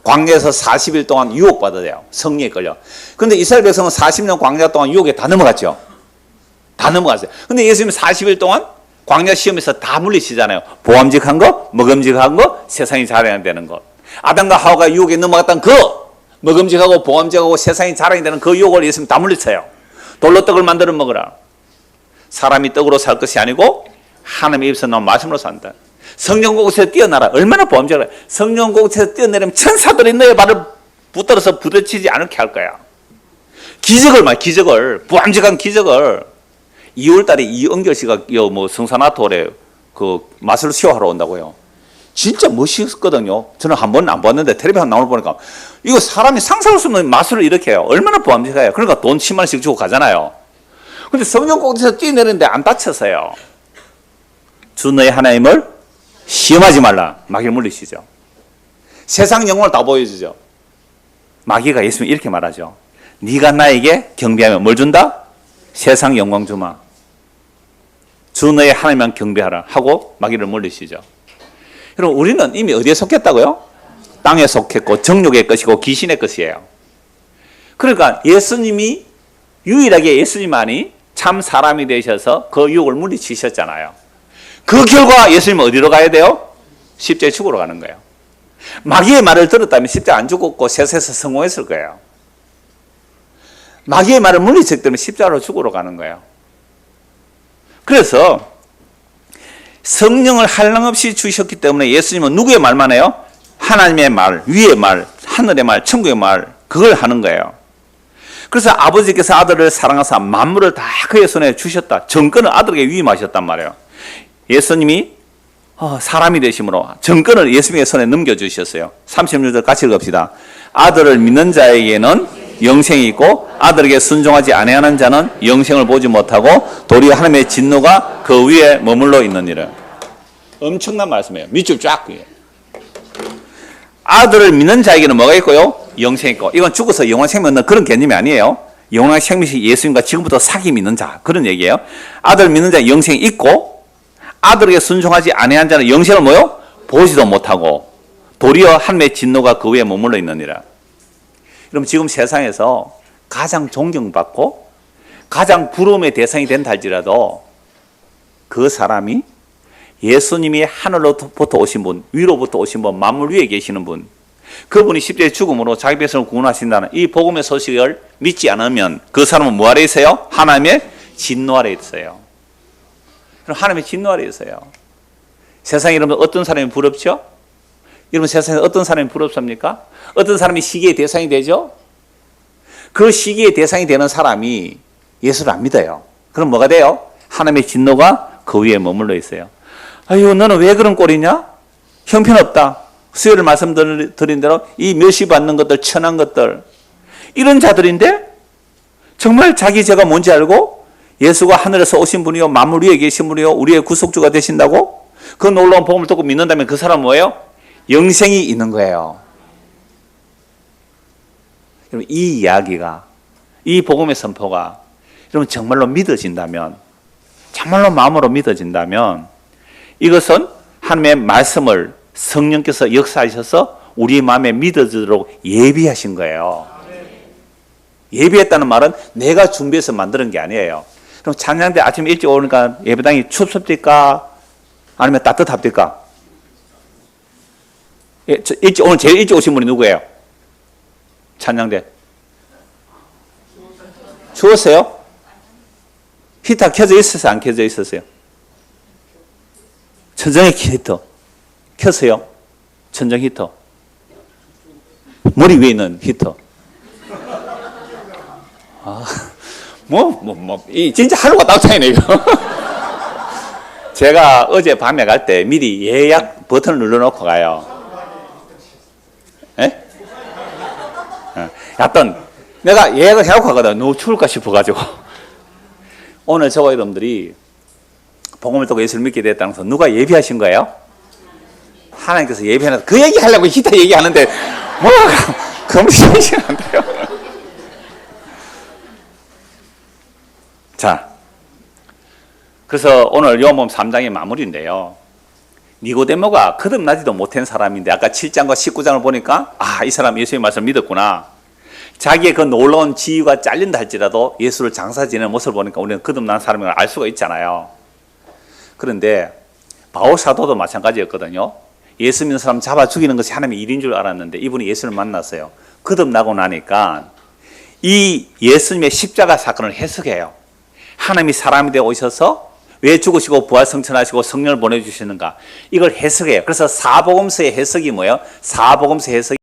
광야에서 40일 동안 유혹받아요. 성령에 이끌려. 그런데 이스라엘 백성은 40년 광야 동안 유혹에 다 넘어갔죠. 다 넘어갔어요. 근데 예수님은 40일 동안 광야 시험에서 다 물리시잖아요. 보암직한 거, 먹음직한 거, 세상이 자랑이 되는 것. 아담과 하와가 유혹에 넘어갔던 그 먹음직하고 보암직하고 세상이 자랑이 되는 그 유혹을 예수님이 다 물리쳐요. 돌로 떡을 만들어 먹으라. 사람이 떡으로 살 것이 아니고 하나님의 입에서 나온 말씀으로 산다. 성령 곳에서 뛰어나라. 얼마나 보암직하라. 성령 곳에서 뛰어내리면 천사들이 너의 발을 붙들어서 부딪히지 않게 할 거야. 기적을 보암직한 기적을 2월달에 이은결 씨가 성산아토에 그 마술 쇼하러 온다고요. 진짜 멋있거든요. 저는 한 번은 안 봤는데 텔레비전 나오는 거 보니까 이거 사람이 상상할 수 없는 마술을 이렇게 해요. 얼마나 보암직해요. 그러니까 돈 10만 원씩 주고 가잖아요. 근데 성령 곳에서 뛰어내리는데 안 다쳐서요. 주 너의 하나님을 시험하지 말라. 마귀를 물리시죠. 세상 영광을 다 보여주죠. 마귀가 예수님 이렇게 말하죠. 네가 나에게 경배하면 뭘 준다? 세상 영광 주마. 주 너의 하나님만 경배하라 하고 마귀를 물리시죠. 여러분, 우리는 이미 어디에 속했다고요? 땅에 속했고 정욕의 것이고 귀신의 것이에요. 그러니까 예수님이 유일하게 예수님만이 참 사람이 되셔서 그 유혹을 물리치셨잖아요. 그 결과 예수님은 어디로 가야 돼요? 십자가에 죽으러 가는 거예요. 마귀의 말을 들었다면 십자가 안 죽었고 세상에서 성공했을 거예요. 마귀의 말을 물리쳤기 때문에 십자가로 죽으러 가는 거예요. 그래서 성령을 한량없이 주셨기 때문에 예수님은 누구의 말만 해요? 하나님의 말, 위의 말, 하늘의 말, 천국의 말, 그걸 하는 거예요. 그래서 아버지께서 아들을 사랑하사 만물을 다 그의 손에 주셨다. 정권을 아들에게 위임하셨단 말이에요. 예수님이 사람이 되심으로 정권을 예수님의 손에 넘겨주셨어요. 36절 같이 읽읍시다. 아들을 믿는 자에게는 영생이 있고 아들에게 순종하지 아니하는 자는 영생을 보지 못하고 도리어 하나님의 진노가 그 위에 머물러 있느니라. 엄청난 말씀이에요. 밑줄 쫙. 아들을 믿는 자에게는 뭐가 있고요? 영생이 있고. 이건 죽어서 영원한 생명 얻는 그런 개념이 아니에요. 영원한 생명이 예수님과 지금부터 사귀 믿는 자, 그런 얘기예요. 아들 믿는 자에 영생이 있고 아들에게 순종하지 아니한 자는 영생을 뭐요? 보지도 못하고 도리어 하나님의 진노가 그 위에 머물러 있느니라. 그럼 지금 세상에서 가장 존경받고 가장 부러움의 대상이 된다 할지라도 그 사람이 예수님이 하늘로부터 오신 분, 위로부터 오신 분, 만물 위에 계시는 분, 그분이 십자가의 죽음으로 자기 백성을 구원하신다는 이 복음의 소식을 믿지 않으면 그 사람은 뭐 아래 있어요? 하나님의 진노 아래 있어요. 그럼 하나님의 진노 아래 있어요. 세상에 여러분 어떤 사람이 부럽죠? 여러분 세상에 어떤 사람이 부럽습니까? 어떤 사람이 시기의 대상이 되죠? 그 시기의 대상이 되는 사람이 예수를 안 믿어요. 그럼 뭐가 돼요? 하나님의 진노가 그 위에 머물러 있어요. 아유, 너는 왜 그런 꼴이냐? 형편없다. 수요일 말씀드린 대로 이 멸시받는 것들, 천한 것들, 이런 자들인데 정말 자기 죄가 뭔지 알고 예수가 하늘에서 오신 분이요 만물 위에 계신 분이요 우리의 구속주가 되신다고 그 놀라운 복음을 듣고 믿는다면 그 사람은 뭐예요? 영생이 있는 거예요. 여러분, 이 이야기가, 이 복음의 선포가 여러분 정말로 믿어진다면 정말로 마음으로 믿어진다면 이것은 하나님의 말씀을 성령께서 역사하셔서 우리 마음에 믿어지도록 예비하신 거예요. 예비했다는 말은 내가 준비해서 만드는 게 아니에요. 그럼 찬양대 아침 일찍 오니까 예배당이 춥습니까? 아니면 따뜻합니까? 예, 오늘 제일 일찍 오신 분이 누구예요? 찬양대. 추웠어요? 히터 켜져 있었어요? 안 켜져 있었어요? 천정에 히터 켰어요? 천정 히터. 머리 위에 있는 히터. 진짜 하루가 따뜻하네, 이거. 제가 어제 밤에 갈 때 미리 예약 버튼을 눌러놓고 가요. 예? 약간, 내가 예약을 해놓고 가거든. 너무 추울까 싶어가지고. 오늘 저와 여러분들이 복음을 듣고 예수를 믿게 됐다는 것은 누가 예비하신 거예요? 하나님께서 예비하는, 그 얘기 하려고 히터 얘기하는데, 검증이 안 돼요. 자, 그래서 오늘 요한복음 3장의 마무리인데요. 니고데모가 거듭나지도 못한 사람인데 아까 7장과 19장을 보니까 이 사람 예수의 말씀을 믿었구나. 자기의 그 놀라운 지위가 잘린다 할지라도 예수를 장사 지내는 모습을 보니까 우리는 거듭난 사람인 걸 알 수가 있잖아요. 그런데 바울 사도도 마찬가지였거든요. 예수 믿는 사람 잡아 죽이는 것이 하나님의 일인 줄 알았는데 이분이 예수를 만났어요. 거듭나고 나니까 이 예수님의 십자가 사건을 해석해요. 하나님이 사람이 되어 오셔서 왜 죽으시고 부활승천하시고 성령을 보내주시는가, 이걸 해석해요. 그래서 사복음서의 해석이 뭐예요? 사복음서의 해석이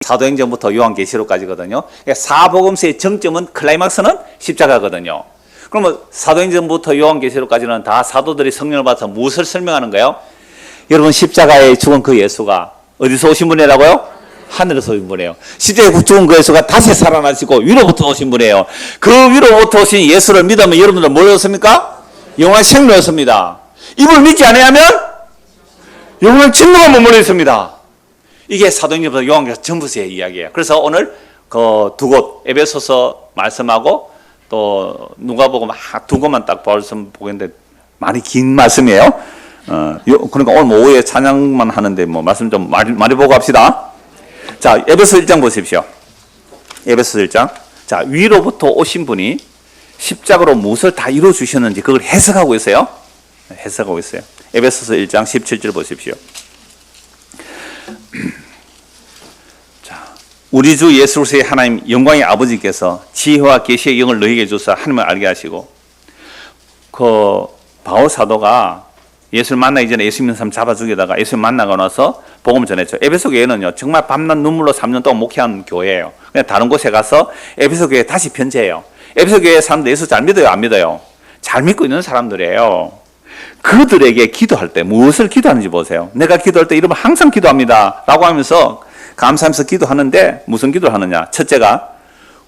사도행전부터 요한계시록까지거든요. 그러니까 사복음서의 정점은, 클라이막스는 십자가거든요. 그러면 사도행전부터 요한계시록까지는 다 사도들이 성령을 받아서 무엇을 설명하는 거예요? 여러분, 십자가에 죽은 그 예수가 어디서 오신 분이라고요? 하늘에서 오신 분이에요. 십자가에 죽은 그 예수가 다시 살아나시고 위로부터 오신 분이에요. 그 위로부터 오신 예수를 믿으면 여러분들 뭘 얻습니까? 영원한 생명을 얻습니다. 이걸 믿지 않으면 영원한 진노가 머물러 있습니다. 이게 사도행전부터 요한계시록 전부의 이야기예요. 그래서 오늘 그 두 곳, 에베소서 말씀하고 또 누가복음 두 곳만 딱 말씀 보겠는데 많이 긴 말씀이에요. 그러니까 오늘 오후에 찬양만 하는데 말씀 좀 많이 보고 합시다. 자, 에베소 1장 보십시오. 에베소 1장. 자, 위로부터 오신 분이 십자가로 무엇을 다 이루어 주셨는지 그걸 해석하고 있어요. 해석하고 있어요. 에베소서 1장 17절 보십시오. 자, 우리 주 예수 그리스도의 하나님 영광의 아버지께서 지혜와 계시의 영을 너희에게 주사 하나님을 알게 하시고, 그 바울 사도가 예수를 만나기 전에 예수 믿는 사람 잡아 죽이다가 예수를 만나고 나서 복음을 전했죠. 에베소 교회는요, 정말 밤낮 눈물로 3년 동안 목회한 교회예요. 그냥 다른 곳에 가서 에베소 교회에 다시 편지해요. 에베소 교회 사람들 예수 잘 믿어요, 안 믿어요? 잘 믿고 있는 사람들이에요. 그들에게 기도할 때 무엇을 기도하는지 보세요. 내가 기도할 때 이러면 항상 기도합니다 라고 하면서 감사하면서 기도하는데 무슨 기도를 하느냐. 첫째가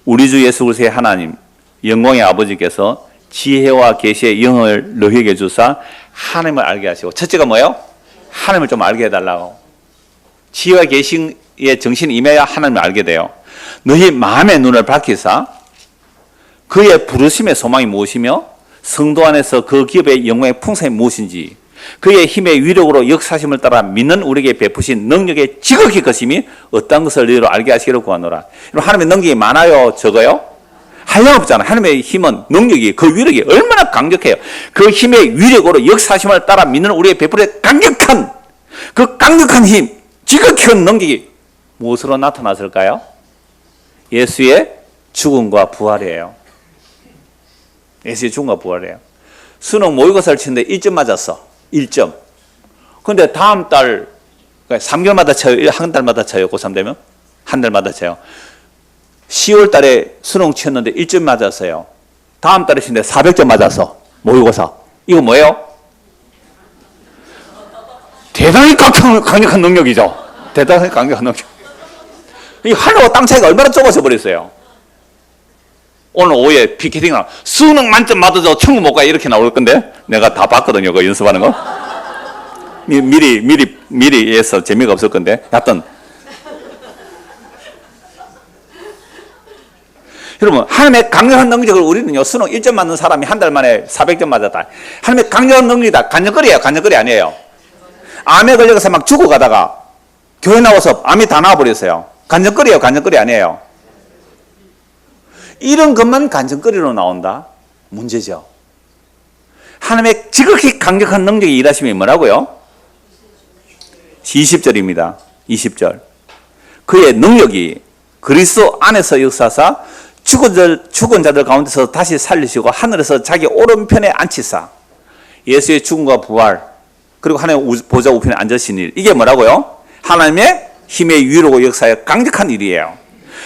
우리 주 예수 그리스도의 하나님 영광의 아버지께서 지혜와 계시의 영을 너희에게 주사 하나님을 알게 하시고, 첫째가 뭐예요? 하나님을 좀 알게 해달라고. 지혜와 계시의 정신이 임해야 하나님을 알게 돼요. 너희 마음의 눈을 밝히사 그의 부르심의 소망이 무엇이며 성도 안에서 그 기업의 영광의 풍성이 무엇인지, 그의 힘의 위력으로 역사심을 따라 믿는 우리에게 베푸신 능력의 지극히 크심이 어떤 것을 너희로 알게 하시기를 구하노라. 하나님의 능력이 많아요, 적어요? 하염없잖아요. 하나님의 힘은, 능력이, 그 위력이 얼마나 강력해요. 그 힘의 위력으로 역사심을 따라 믿는 우리의 베풀의 강력한, 그 강력한 힘, 지극히 큰 능력이 무엇으로 나타났을까요? 예수의 죽음과 부활이에요. 예수의 죽음과 부활이에요. 수능 모의고사를 치는데 1점 맞았어. 1점. 근데 다음 달, 3개월마다 쳐요? 한 달마다 쳐요? 고3 되면? 한 달마다 쳐요. 10월 달에 수능 치었는데 1점 맞았어요. 다음 달에 치는데 400점 맞았어. 모의고사. 이거 뭐예요? 대단히 강력한 능력이죠. 대단히 강력한 능력. 이 하늘과 땅 차이가 얼마나 좁아져 버렸어요. 오늘 오후에 피켓팅 나 수능 만점 맞아서 천국 못 가 이렇게 나올 건데 내가 다 봤거든요. 그 연습하는 거. 미리 해서 재미가 없을 건데. 하여튼 여러분, 하나님의 강력한 능력을 우리는요, 수능 1점 맞는 사람이 한 달 만에 400점 맞았다. 하나님의 강력한 능력이다. 간접거리예요. 간접거리 아니에요. 암에 걸려서 막 죽어가다가 교회 나와서 암이 다 나와버렸어요. 간접거리예요. 간접거리 아니에요. 이런 것만 간접거리로 나온다? 문제죠. 하나님의 지극히 강력한 능력이 일하시면 뭐라고요? 20절입니다. 20절. 그의 능력이 그리스도 안에서 역사사 죽은 자들 가운데서 다시 살리시고 하늘에서 자기 오른편에 앉히사 예수의 죽음과 부활 그리고 하나님의 보좌 우편에 앉으신 일, 이게 뭐라고요? 하나님의 힘의 위로고 역사의 강력한 일이에요.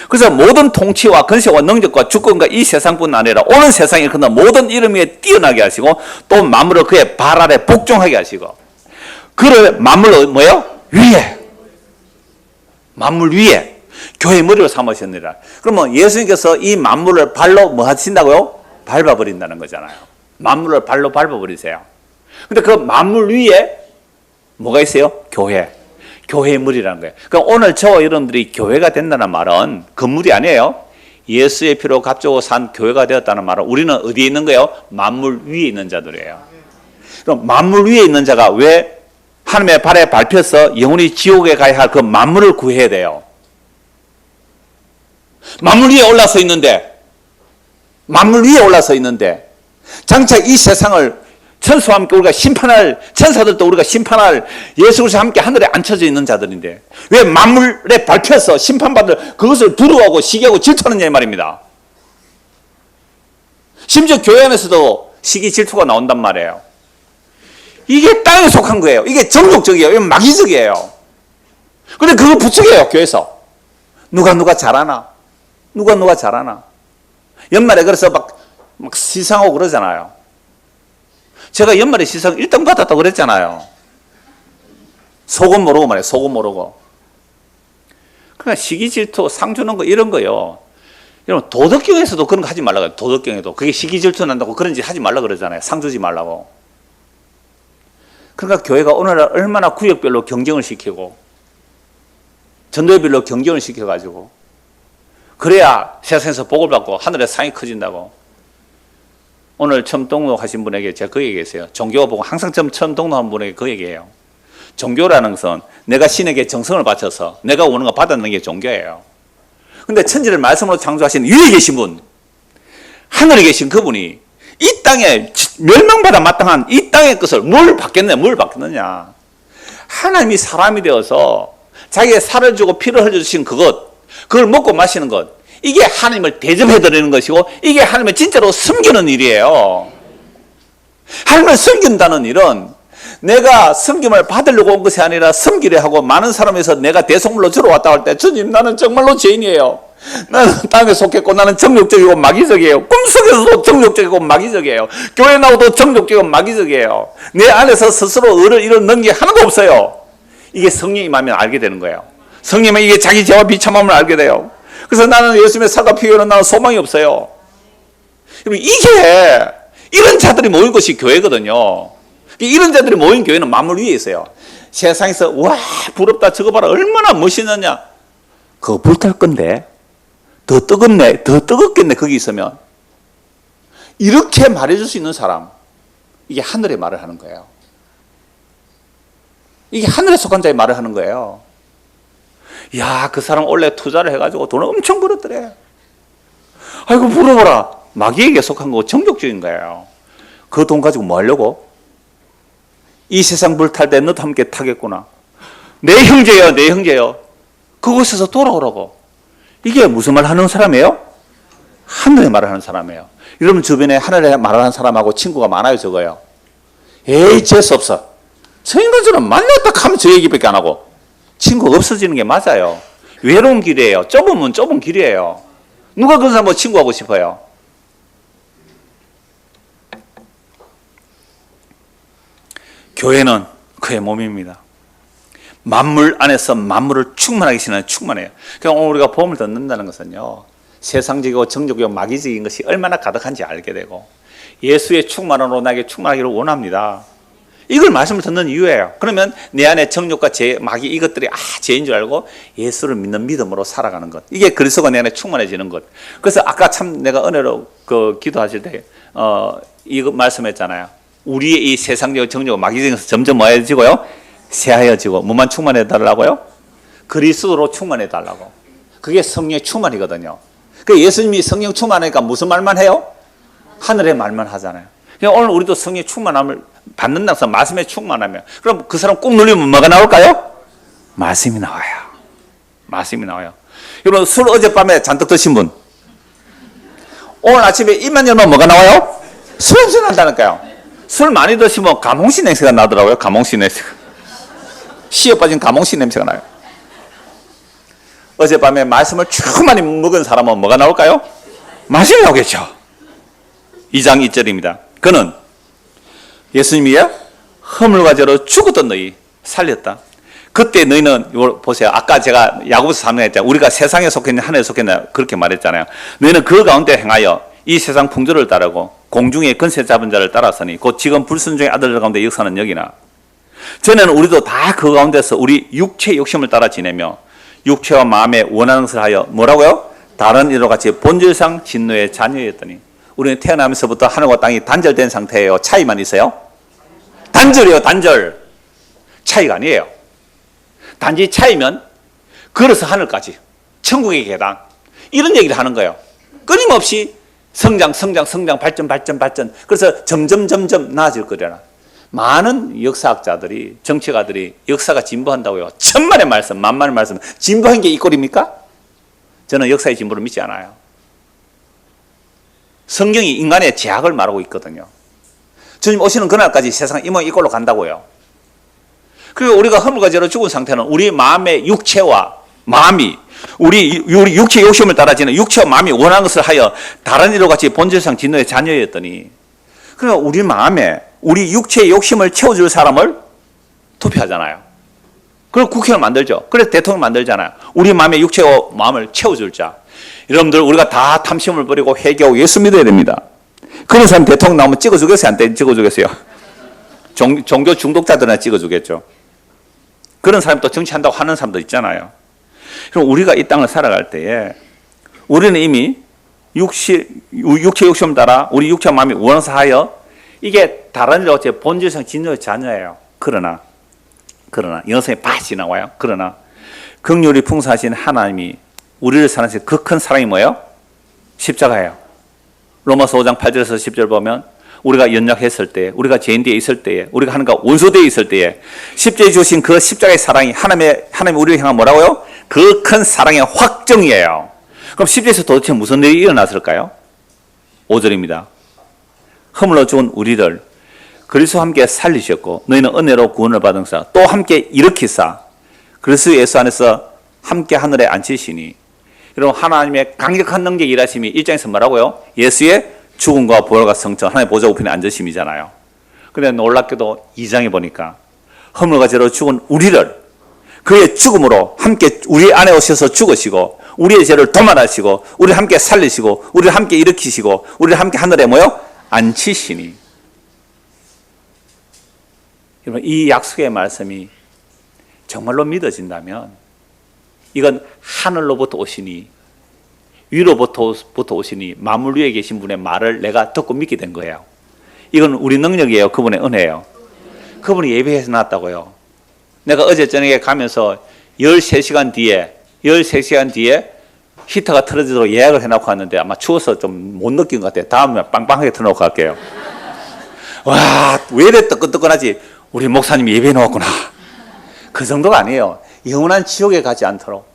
그래서 모든 통치와 권세와 능력과 주권과 이 세상뿐 아니라 오는 세상에 일어나는 모든 이름 위에 뛰어나게 하시고 또 만물을 그의 발 아래 복종하게 하시고, 그를 만물로 뭐예요? 위에, 만물 위에 교회의 머리로 삼으셨느니라. 그러면 예수님께서 이 만물을 발로 뭐 하신다고요? 밟아버린다는 거잖아요. 만물을 발로 밟아버리세요. 근데 그 만물 위에 뭐가 있어요? 교회. 교회의 머리라는 거예요. 그러니까 오늘 저와 여러분들이 교회가 된다는 말은 건물이 아니에요. 예수의 피로 값주고 산 교회가 되었다는 말은 우리는 어디에 있는 거예요? 만물 위에 있는 자들이에요. 그럼 만물 위에 있는 자가 왜 하나님의 발에 밟혀서 영원히 지옥에 가야 할 그 만물을 구해야 돼요? 만물 위에 올라서 있는데, 만물 위에 올라서 있는데, 장차 이 세상을 천사와 함께 우리가 심판할, 천사들도 우리가 심판할 예수 그리스도와 함께 하늘에 앉혀져 있는 자들인데 왜 만물에 밟혀서 심판받을 그것을 두려워하고 시기하고 질투하느냐 이 말입니다. 심지어 교회 안에서도 시기 질투가 나온단 말이에요. 이게 땅에 속한 거예요. 이게 정욕적이에요. 이건 마귀적이에요. 근데 그거 부추겨요, 교회에서. 누가 잘하나? 누가 잘하나? 연말에 그래서 막 시상하고 그러잖아요. 제가 연말에 시상 1등 받았다고 그랬잖아요. 속은 모르고 말이에요. 속은 모르고. 그러니까 시기 질투, 상 주는 거 이런 거요. 여러분 도덕경에서도 그런 거 하지 말라고 해요. 도덕경에도. 그게 시기 질투 난다고 그런 짓 하지 말라 그러잖아요. 상 주지 말라고. 그러니까 교회가 오늘날 얼마나 구역별로 경쟁을 시키고 전도회별로 경쟁을 시켜가지고 그래야 세상에서 복을 받고 하늘에 상이 커진다고. 오늘 처음 등록하신 분에게 제가 그 얘기했어요. 종교가 보고 항상 처음 등록한 분에게 그 얘기해요. 종교라는 것은 내가 신에게 정성을 바쳐서 내가 원하는 거 받았는 게 종교예요. 근데 천지를 말씀으로 창조하신 위에 계신 분, 하늘에 계신 그분이 이 땅에 멸망받아 마땅한 이 땅의 것을 뭘 받겠느냐. 하나님이 사람이 되어서 자기의 살을 주고 피를 흘려주신 그걸 먹고 마시는 것, 이게 하나님을 대접해드리는 것이고 이게 하나님을 진짜로 섬기는 일이에요. 하나님을 섬긴다는 일은 내가 섬김을 받으려고 온 것이 아니라 섬기려 하고 많은 사람에서 내가 대속물로 주러 왔다 할 때 주님 나는 정말로 죄인이에요. 나는 땅에 속했고 나는 정욕적이고 마귀적이에요. 꿈속에서도 정욕적이고 마귀적이에요. 교회 나오도 정욕적이고 마귀적이에요. 내 안에서 스스로 의를 이룬 능력이 하나도 없어요. 이게 성령이 임하면 알게 되는 거예요. 성령은 이게 자기 죄와 비참함을 알게 돼요. 그래서 나는 예수님의 살과 피 위에는 나는 소망이 없어요. 이게 이런 자들이 모인 것이 교회거든요. 이런 자들이 모인 교회는 만물 위에 있어요. 세상에서 와 부럽다 저거 봐라 얼마나 멋있느냐, 그거 불탈 건데 더 뜨겁네, 더 뜨겁겠네 거기 있으면. 이렇게 말해줄 수 있는 사람, 이게 하늘의 말을 하는 거예요. 이게 하늘에 속한 자의 말을 하는 거예요. 야, 그 사람 원래 투자를 해가지고 돈을 엄청 벌었더래. 아이고 물어보라. 마귀에게 속한 거고 정욕적인 거예요. 그 돈 가지고 뭐 하려고? 이 세상 불탈 때 너도 함께 타겠구나. 내 형제요, 내 형제요. 그곳에서 돌아오라고. 이게 무슨 말 하는 사람이에요? 하늘의 말을 하는 사람이에요. 여러분 주변에 하늘의 말을 하는 사람하고 친구가 많아요, 적어요? 에이, 재수 없어. 저 인간처럼 만났다 하면 저 얘기밖에 안 하고. 친구가 없어지는 게 맞아요. 외로운 길이에요. 좁으면 좁은 길이에요. 누가 그런 사람하고 친구하고 싶어요? 교회는 그의 몸입니다. 만물 안에서 만물을 충만하게 신하는 충만해요. 그러니까 오늘 우리가 복음을 듣는다는 것은요, 세상적이고 정적이고 마귀적인 것이 얼마나 가득한지 알게 되고 예수의 충만함으로 나에게 충만하기를 원합니다. 이걸 말씀을 듣는 이유예요. 그러면 내 안에 정욕과 마귀 이것들이 죄인 줄 알고 예수를 믿는 믿음으로 살아가는 것. 이게 그리스도가 내 안에 충만해지는 것. 그래서 아까 참 내가 은혜로 기도하실 때 이거 말씀했잖아요. 우리의 이 세상적 정욕과 마귀적에서 점점 뭐해지고요? 새하여지고 뭐만 충만해 달라고요? 그리스도로 충만해 달라고. 그게 성령의 충만이거든요. 그 예수님이 성령 충만하니까 무슨 말만 해요? 하늘의 말만 하잖아요. 그러니까 오늘 우리도 성령의 충만함을 받는다서 말씀에 충만하면 그럼 그 사람 꾹 눌리면 뭐가 나올까요? 말씀이 나와요. 말씀이 나와요. 여러분 술 어젯밤에 잔뜩 드신 분 오늘 아침에 입만 열면 뭐가 나와요? 술 냄새 난다니까요. 술 많이 드시면 감홍씨 냄새가 나더라고요. 감홍씨 냄새가. 씨에 빠진 감홍씨 냄새가 나요. 어젯밤에 말씀을 충만히 먹은 사람은 뭐가 나올까요? 말씀이 나오겠죠. 2장 2절입니다. 그는 예수님이야 허물과 죄로 죽었던 너희 살렸다. 그때 너희는 이걸 보세요. 아까 제가 야고보서 3장 했잖아요. 우리가 세상에 속했냐 하늘에 속했냐 그렇게 말했잖아요. 너희는 그 가운데 행하여 이 세상 풍조를 따르고 공중의 권세 잡은 자를 따랐으니 곧 지금 불순종의 아들들 가운데 역사는 여기나. 전에는 우리도 다 그 가운데서 우리 육체의 욕심을 따라 지내며 육체와 마음에 원하는 것을 하여 뭐라고요? 다른 이와 같이 본질상 진노의 자녀였더니. 우리는 태어나면서부터 하늘과 땅이 단절된 상태예요. 차이만 있어요? 단절이에요. 단절. 차이가 아니에요. 단지 차이면 걸어서 하늘까지 천국의 계단 이런 얘기를 하는 거예요. 끊임없이 성장 발전. 그래서 점점 나아질 거려나. 많은 역사학자들이 정치가들이 역사가 진보한다고요. 천만의 말씀 만만의 말씀 진보한 게 이 꼴입니까? 저는 역사의 진보를 믿지 않아요. 성경이 인간의 죄악을 말하고 있거든요. 주님 오시는 그날까지 세상 이 모양 이 꼴로 간다고요. 그리고 우리가 허물과 죄로 죽은 상태는 우리 마음의 육체와 마음이 우리 육체의 욕심을 따라지는 육체와 마음이 원하는 것을 하여 다른 이와 같이 본질상 진노의 자녀였더니. 그러니까 우리 마음에 우리 육체의 욕심을 채워줄 사람을 투표하잖아요. 그리고 국회를 만들죠. 그래서 대통령 만들잖아요. 우리 마음의 육체와 마음을 채워줄 자. 여러분들 우리가 다 탐심을 버리고 회개하고 예수 믿어야 됩니다. 그런 사람 대통령 나오면 찍어주겠어요? 안 찍어주겠어요? 종교 중독자들은 찍어주겠죠. 그런 사람 또 정치한다고 하는 사람도 있잖아요. 그럼 우리가 이 땅을 살아갈 때에 우리는 이미 육체 욕심을 따라 우리 육체와 마음이 원사하여 이게 다른 일로 제 본질상 진노의 자녀예요. 그러나 영성에 빠지 나와요. 그러나 긍휼이 풍성하신 하나님이 우리를 사랑하신 그 큰 사랑이 뭐예요? 십자가예요. 로마서 5장 8절에서 10절 보면 우리가 연약했을 때, 우리가 죄인 되어 있을 때에, 우리가 하나님과 원수되어 있을 때에 십자가에 주신 그 십자가의 사랑이 하나님이 우리를 향한 뭐라고요? 그 큰 사랑의 확정이에요. 그럼 십자가에서 도대체 무슨 일이 일어났을까요? 5절입니다. 허물로 죽은 우리를 그리스도와 함께 살리셨고 너희는 은혜로 구원을 받은 사 또 함께 일으키사 그리스도 예수 안에서 함께 하늘에 앉히시니. 여러분 하나님의 강력한 능력이 일하심이 1장에서 뭐라고요? 예수의 죽음과 부활과 성천 하나님의 보좌 우편에 앉으심이잖아요. 그런데 놀랍게도 2장에 보니까 허물과 죄로 죽은 우리를 그의 죽음으로 함께 우리 안에 오셔서 죽으시고 우리의 죄를 도말하시고 우리를 함께 살리시고 우리를 함께 일으키시고 우리를 함께 하늘에 모여 앉히시니. 여러분 이 약속의 말씀이 정말로 믿어진다면 이건 하늘로부터 오시니 위로부터 오시니 만물 위에 계신 분의 말을 내가 듣고 믿게 된 거예요. 이건 우리 능력이에요. 그분의 은혜예요. 그분이 예배해서 나왔다고요. 내가 어제 저녁에 가면서 13시간 뒤에 히터가 틀어지도록 예약을 해놓고 왔는데 아마 추워서 좀 못 느낀 것 같아요. 다음에 빵빵하게 틀어놓고 갈게요. 와, 왜 이래 뜨끈뜨끈하지? 우리 목사님이 예배해 놓았구나. 그 정도가 아니에요. 영원한 지옥에 가지 않도록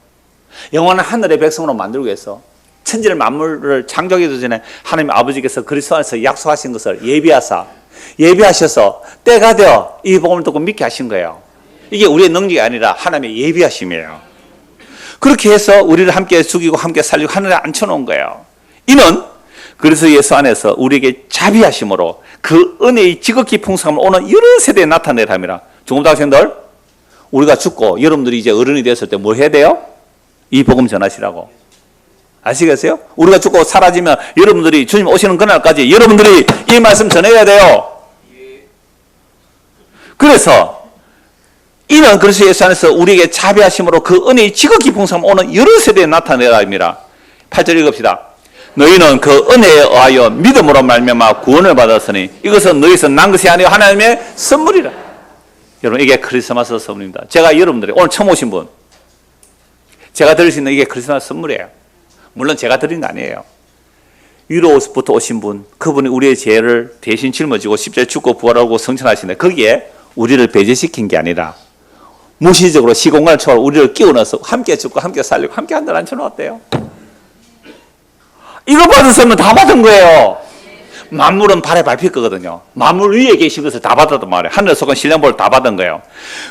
영원한 하늘의 백성으로 만들기 위해서 천지를 만물을 창조하기 전에 하나님 아버지께서 그리스도 안에서 약속하신 것을 예비하셔서 때가 되어 이 복음을 듣고 믿게 하신 거예요. 이게 우리의 능력이 아니라 하나님의 예비하심이에요. 그렇게 해서 우리를 함께 죽이고 함께 살리고 하늘에 앉혀놓은 거예요. 이는 그리스도 예수 안에서 우리에게 자비하심으로 그 은혜의 지극히 풍성함을 오는 여러 세대에 나타내라 함이라. 중고등부 학생들 우리가 죽고 여러분들이 이제 어른이 됐을 때 뭐 해야 돼요? 이 복음 전하시라고. 아시겠어요? 우리가 죽고 사라지면 여러분들이 주님 오시는 그날까지 여러분들이 이 말씀 전해야 돼요. 그래서 이는 그리스도 예수 안에서 우리에게 자비하심으로 그 은혜의 지극히 풍성함 오는 여러 세대에 나타내라 합니다. 8절 읽읍시다. 너희는 그 은혜에 의하여 믿음으로 말미암아 구원을 받았으니 이것은 너희에서 난 것이 아니요 하나님의 선물이라. 여러분, 이게 크리스마스 선물입니다. 제가 여러분들이 오늘 처음 오신 분, 제가 드릴 수 있는 이게 크리스마스 선물이에요. 물론 제가 드린 거 아니에요. 유로부터 오신 분, 그분이 우리의 죄를 대신 짊어지고 십자가에 죽고 부활하고 성천하시네. 거기에 우리를 배제시킨 게 아니라 무시적으로 시공간을 초월하고 우리를 끼워 넣어서 함께 죽고 함께 살리고 함께 한달 앉혀놓았대요. 이거 받았으면 다 받은 거예요. 만물은 발에 밟힐 거거든요. 만물 위에 계신 것을 다 받았단 말이에요. 하늘에 속한 신령벌을 다 받은 거예요.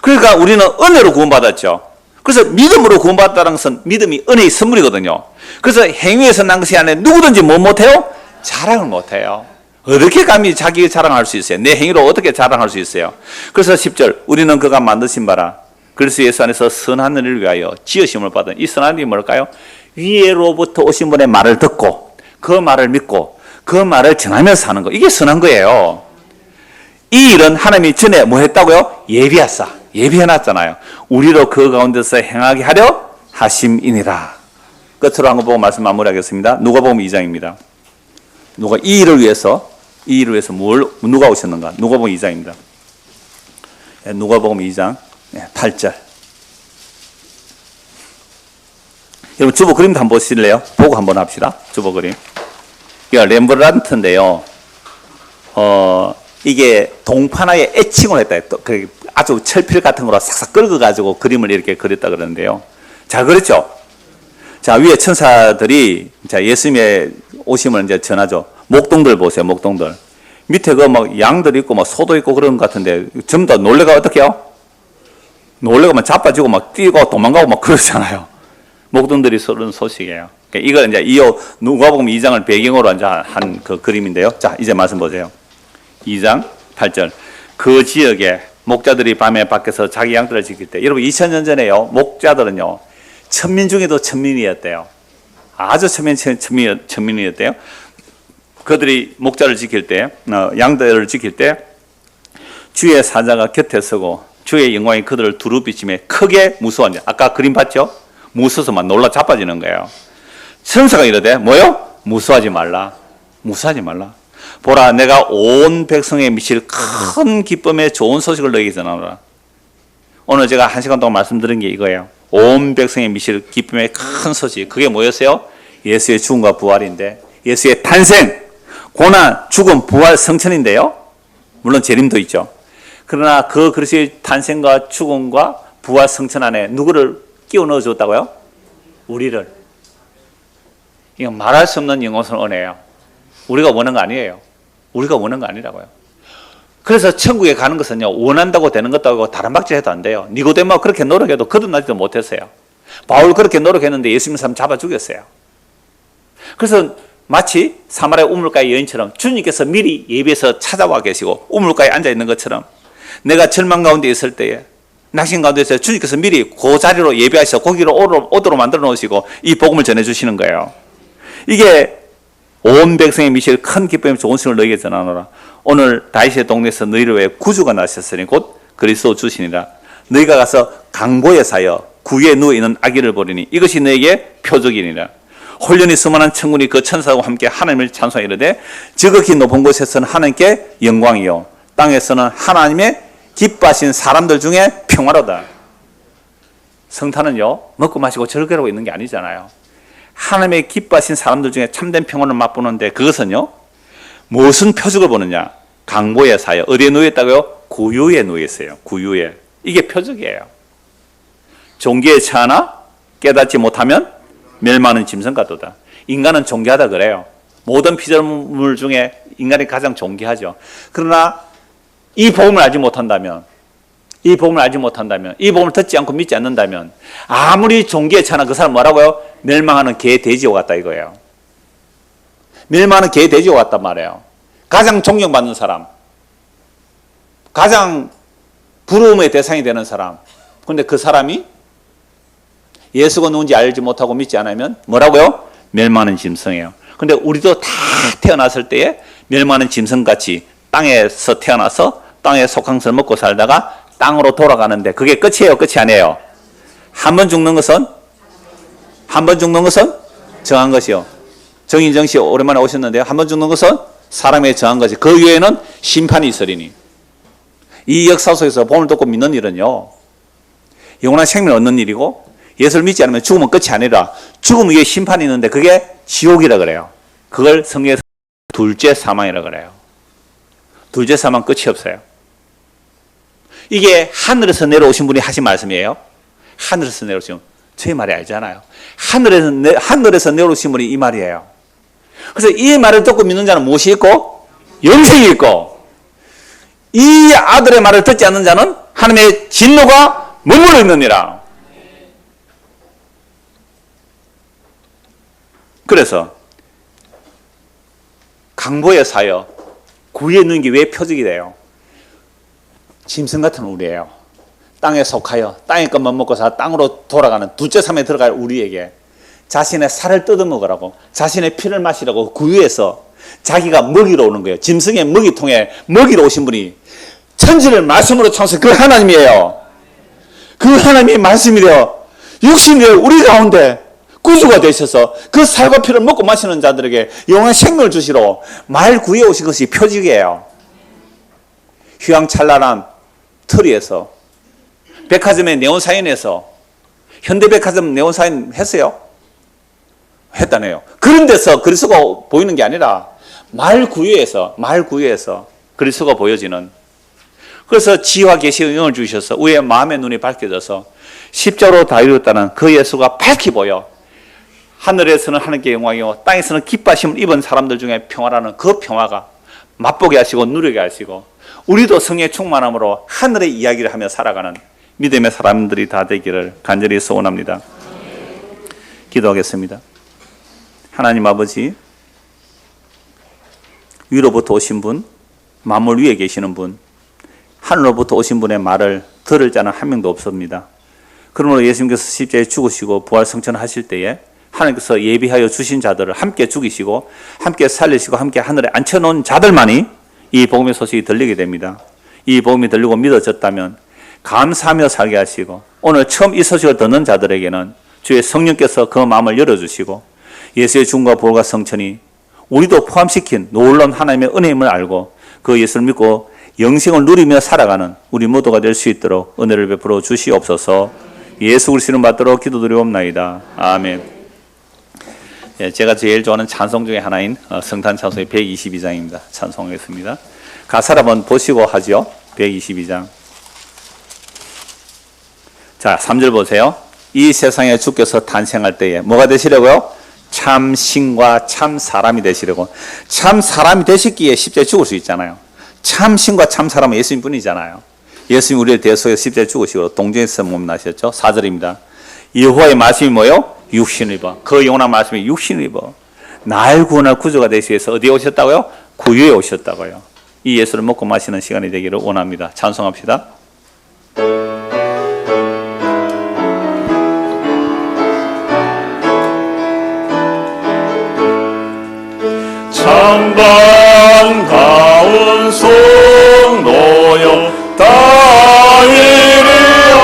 그러니까 우리는 은혜로 구원받았죠. 그래서 믿음으로 구원받았다는 것은 믿음이 은혜의 선물이거든요. 그래서 행위에서 난 것이 아니라 누구든지 뭐 못해요? 자랑을 못해요. 어떻게 감히 자기 자랑할 수 있어요? 내 행위로 어떻게 자랑할 수 있어요? 그래서 10절, 우리는 그가 만드신 바라 그리스도 예수 안에서 선한 일을 위하여 지으심을 받은 이 선한 일이 뭘까요? 위에로부터 오신 분의 말을 듣고 그 말을 믿고 그 말을 전하면서 사는 거, 이게 선한 거예요. 이 일은 하나님이 전에 뭐 했다고요? 예비해놨잖아요. 우리로 그 가운데서 행하게 하려 하심이니라. 끝으로 한 거 보고 말씀 마무리하겠습니다. 누가복음 2장입니다. 누가 이 일을 위해서 누가 오셨는가? 누가복음 2장입니다. 누가복음 2장 8절. 여러분, 주보 그림도 한번 보실래요? 보고 한번 합시다. 주보 그림. 이게 렘브란트인데요. 이게 동판화에 애칭을 했다. 아주 철필 같은 거로 싹싹 긁어가지고 그림을 이렇게 그렸다 그러는데요. 잘 그렸죠? 자, 위에 천사들이 자 예수님의 오심을 이제 전하죠. 목동들 보세요, 목동들. 밑에 그 막 양들 있고 막 소도 있고 그런 것 같은데 전부 다 놀래가 어떻게 해요? 놀래가 막 자빠지고 막 뛰고 도망가고 막 그러잖아요. 목동들이 쏘는 소식이에요. 이걸 이제 누가복음 2장을 배경으로 이제 한 그 그림인데요. 자, 이제 말씀 보세요. 2장 8절. 그 지역에 목자들이 밤에 밖에서 자기 양들을 지킬 때, 여러분 2000년 전에요, 목자들은요 천민 중에도 천민이었대요. 아주 천민이었대요. 그들이 목자를 지킬 때, 양들을 지킬 때 주의 사자가 곁에 서고 주의 영광이 그들을 두루 비치며 크게 무서워하냐. 아까 그림 봤죠? 무서워서 막 놀라 자빠지는 거예요. 천사가 이러대, 뭐요? 무서워하지 말라. 보라, 내가 온 백성에 미칠 큰 기쁨의 좋은 소식을 너희에게 전하노라. 오늘 제가 1시간 동안 말씀드린 게 이거예요. 온 백성에 미칠 기쁨의 큰 소식. 그게 뭐였어요? 예수의 죽음과 부활인데, 예수의 탄생, 고난, 죽음, 부활, 성천인데요. 물론 재림도 있죠. 그러나 그 그리스도의 탄생과 죽음과 부활, 성천 안에 누구를 끼워 넣어줬다고요? 우리를. 이건 말할 수 없는 영원한 은혜예요. 우리가 원한 거 아니에요. 우리가 원한 거 아니라고요. 그래서 천국에 가는 것은요, 원한다고 되는 것도 아니고 다른 박질해도 안 돼요. 니고데모가 그렇게 노력해도 거듭나지도 못했어요. 바울 그렇게 노력했는데 예수님 사람 잡아 죽였어요. 그래서 마치 사마리아 우물가의 여인처럼 주님께서 미리 예비해서 찾아와 계시고 우물가에 앉아 있는 것처럼, 내가 절망 가운데 있을 때에, 낙심 가운데 있을 때 주님께서 미리 그 자리로 예비하셔서 거기로 오도록 만들어 놓으시고 이 복음을 전해 주시는 거예요. 이게 온 백성의 미실 큰 기쁨의 좋은 신을 너희에게 전하노라. 오늘 다윗의 동네에서 너희를 위해 구주가 나셨으니 곧 그리스도 주시니라. 너희가 가서 강보에 사여 구유에 누워 있는 아기를 보리니 이것이 너에게 표적이니라. 홀련히 수많은 천군이 그 천사와 함께 하나님을 찬송하이르되 지극히 높은 곳에서는 하나님께 영광이요 땅에서는 하나님의 기뻐하신 사람들 중에 평화로다. 성탄은요 먹고 마시고 즐거워하고 있는 게 아니잖아요. 하나님의 기뻐하신 사람들 중에 참된 평안을 맛보는데, 그것은요 무슨 표적을 보느냐? 강보에 사여. 어디에 누워있다고요? 구유에 누워있어요. 구유에. 이게 표적이에요. 종기에 처하나 깨닫지 못하면 멸망하는 짐승 같도다. 인간은 존귀하다 그래요. 모든 피조물 중에 인간이 가장 존귀하죠. 그러나 이 복음을 알지 못한다면, 이 복음을 듣지 않고 믿지 않는다면 아무리 존귀에 처하나 그 사람 뭐라고요? 멸망하는 개, 돼지와 같다 이거예요. 멸망하는 개, 돼지와 같단 말이에요. 가장 존경받는 사람, 가장 부러움의 대상이 되는 사람, 그런데 그 사람이 예수가 누군지 알지 못하고 믿지 않으면 뭐라고요? 멸망하는 짐승이에요. 그런데 우리도 다 태어났을 때에 멸망하는 짐승같이 땅에서 태어나서 땅에 속한 것을 먹고 살다가 땅으로 돌아가는데 그게 끝이에요, 끝이 아니에요? 한 번 죽는 것은 정한 것이요. 정인정 씨 오랜만에 오셨는데요. 한 번 죽는 것은 사람의 정한 것이. 그 위에는 심판이 있으리니. 이 역사 속에서 복음을 듣고 믿는 일은요, 영원한 생명을 얻는 일이고, 예수를 믿지 않으면 죽으면 끝이 아니라 죽음 위에 심판이 있는데 그게 지옥이라 그래요. 그걸 성경에서 둘째 사망이라 그래요. 둘째 사망 끝이 없어요. 이게 하늘에서 내려오신 분이 하신 말씀이에요. 하늘에서 내려오신 분. 제 말이 아니잖아요. 하늘에서 내려오신 분이 이 말이에요. 그래서 이 말을 듣고 믿는 자는 무엇이 있고? 영생이 있고, 이 아들의 말을 듣지 않는 자는 하나님의 진노가 머물러 있느니라. 그래서 강보의 사역, 구에 있는 게 왜 표적이 돼요? 짐승 같은 우리예요. 땅에 속하여 땅의 것만 먹고 사 땅으로 돌아가는 둘째 삶에 들어갈 우리에게 자신의 살을 뜯어먹으라고, 자신의 피를 마시라고 구유해서 자기가 먹이러 오는 거예요. 짐승의 먹이통에 먹이러 오신 분이 천지를 말씀으로 창조한 그 하나님이에요. 그 하나님이 말씀이 되어 육신이 되어 우리 가운데 구주가 되셔서 그 살과 피를 먹고 마시는 자들에게 영원한 생명을 주시러 말 구해 오신 것이 표적이에요. 휘황찬란한 터리에서, 백화점의 네온사인에서, 현대백화점 네온사인 했어요? 했다네요. 그런 데서 그리스도가 보이는 게 아니라 말 구유에서 그리스도가 보여지는. 그래서 지와 계시의 영을 주셔서 우리의 마음의 눈이 밝혀져서 십자로 다 이루었다는 그 예수가 밝히 보여 하늘에서는 하나님께 영광이요 땅에서는 기뻐하심을 입은 사람들 중에 평화라는 그 평화가 맛보게 하시고 누리게 하시고, 우리도 성령의 충만함으로 하늘의 이야기를 하며 살아가는 믿음의 사람들이 다 되기를 간절히 소원합니다. 기도하겠습니다. 하나님 아버지, 위로부터 오신 분, 만물 위에 계시는 분, 하늘로부터 오신 분의 말을 들을 자는 한 명도 없습니다. 그러므로 예수님께서 십자가에 죽으시고 부활 성천하실 때에 하나님께서 예비하여 주신 자들을 함께 죽이시고 함께 살리시고 함께 하늘에 앉혀놓은 자들만이 이 복음의 소식이 들리게 됩니다. 이 복음이 들리고 믿어졌다면 감사하며 살게 하시고, 오늘 처음 이 소식을 듣는 자들에게는 주의 성령께서 그 마음을 열어주시고 예수의 죽음과 부활과 성천이 우리도 포함시킨 놀라운 하나님의 은혜임을 알고 그 예수를 믿고 영생을 누리며 살아가는 우리 모두가 될 수 있도록 은혜를 베풀어 주시옵소서. 예수 그리스도 이름 받도록 기도드리옵나이다. 아멘. 제가 제일 좋아하는 찬송 중에 하나인 성탄 찬송의 122장입니다. 찬송하겠습니다. 가사를 한번 보시고 하죠. 122장. 자, 3절 보세요. 이 세상에 주께서 탄생할 때에 뭐가 되시려고요? 참 신과 참 사람이 되시려고. 참 사람이 되시기에 십자가에 죽을 수 있잖아요. 참 신과 참 사람은 예수님 뿐이잖아요. 예수님 우리의 대속에 십자가에 죽으시고 동정에서 몸 나셨죠. 4절입니다. 여호와의 말씀이 뭐요? 육신을 입어. 그 영원한 말씀이 육신을 입어 날 구원할 구주가 되시기 위해서 어디에 오셨다고요? 구유에 오셨다고요. 이 예수를 먹고 마시는 시간이 되기를 원합니다. 찬송합시다. 참 반가운 성도여 다 이리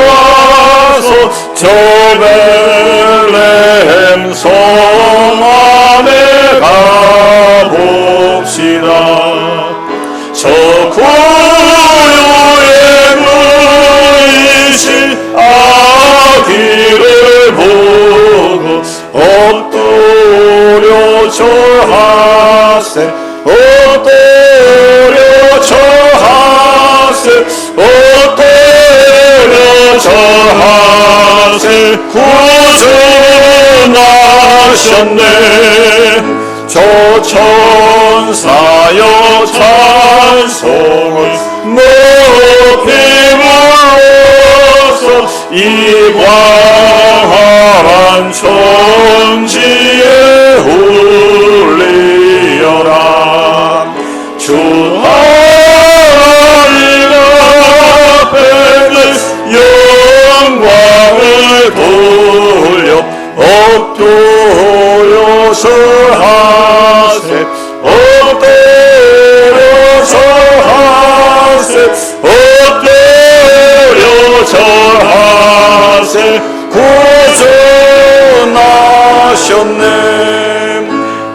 와서 저 베들레헴 성 안에 가봅시다. 저 구유의 누이신 아기를 보고 엎드려 절하세, 엎드려 절하세, 엎드려 절하세. 구원하셨네. 저 천사여 찬송을 높이 불러서 이 광활한 천지에 울리어라. 주 하나님 앞에는 영광을 돌려 엎드려 절하세, 엎드려 절하세, 구원하셨네.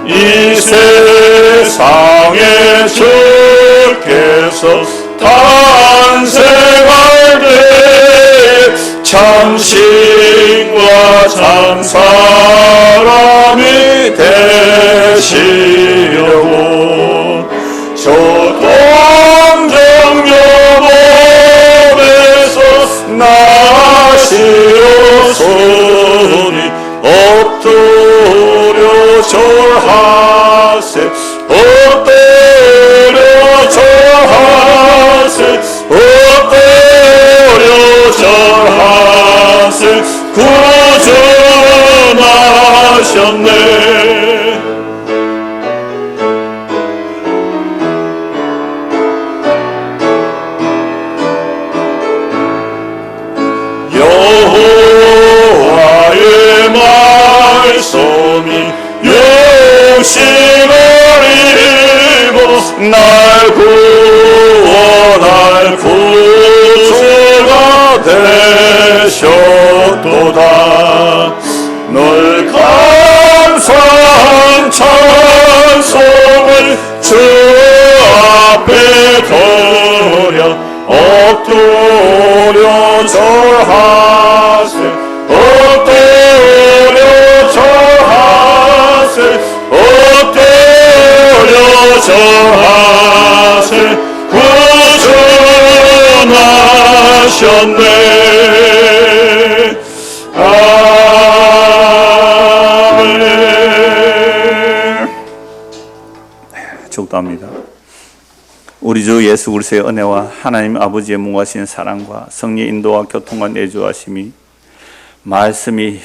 이 세상에 주께서 탄생할 때 참신과 참 사람이 되시려고 저 동정녀 몸에서 나시오소니 엎드려 절하세 엎드려 절하세 엎드려 절하세 구원하셨네. 여호와의 말씀이 용심을 입어 날 구원할 구주가 되셨도다. 늘 감사한 찬송을 주 앞에 드려 엎드려 절하세 엎드려 절하세 엎드려 절하세 구원하셨네. 아멘. 축도합니다. 우리 주 예수 그리스도의 은혜와 하나님 아버지의 무하신 사랑과 성령의 인도와 교통과 내주하심이 말씀이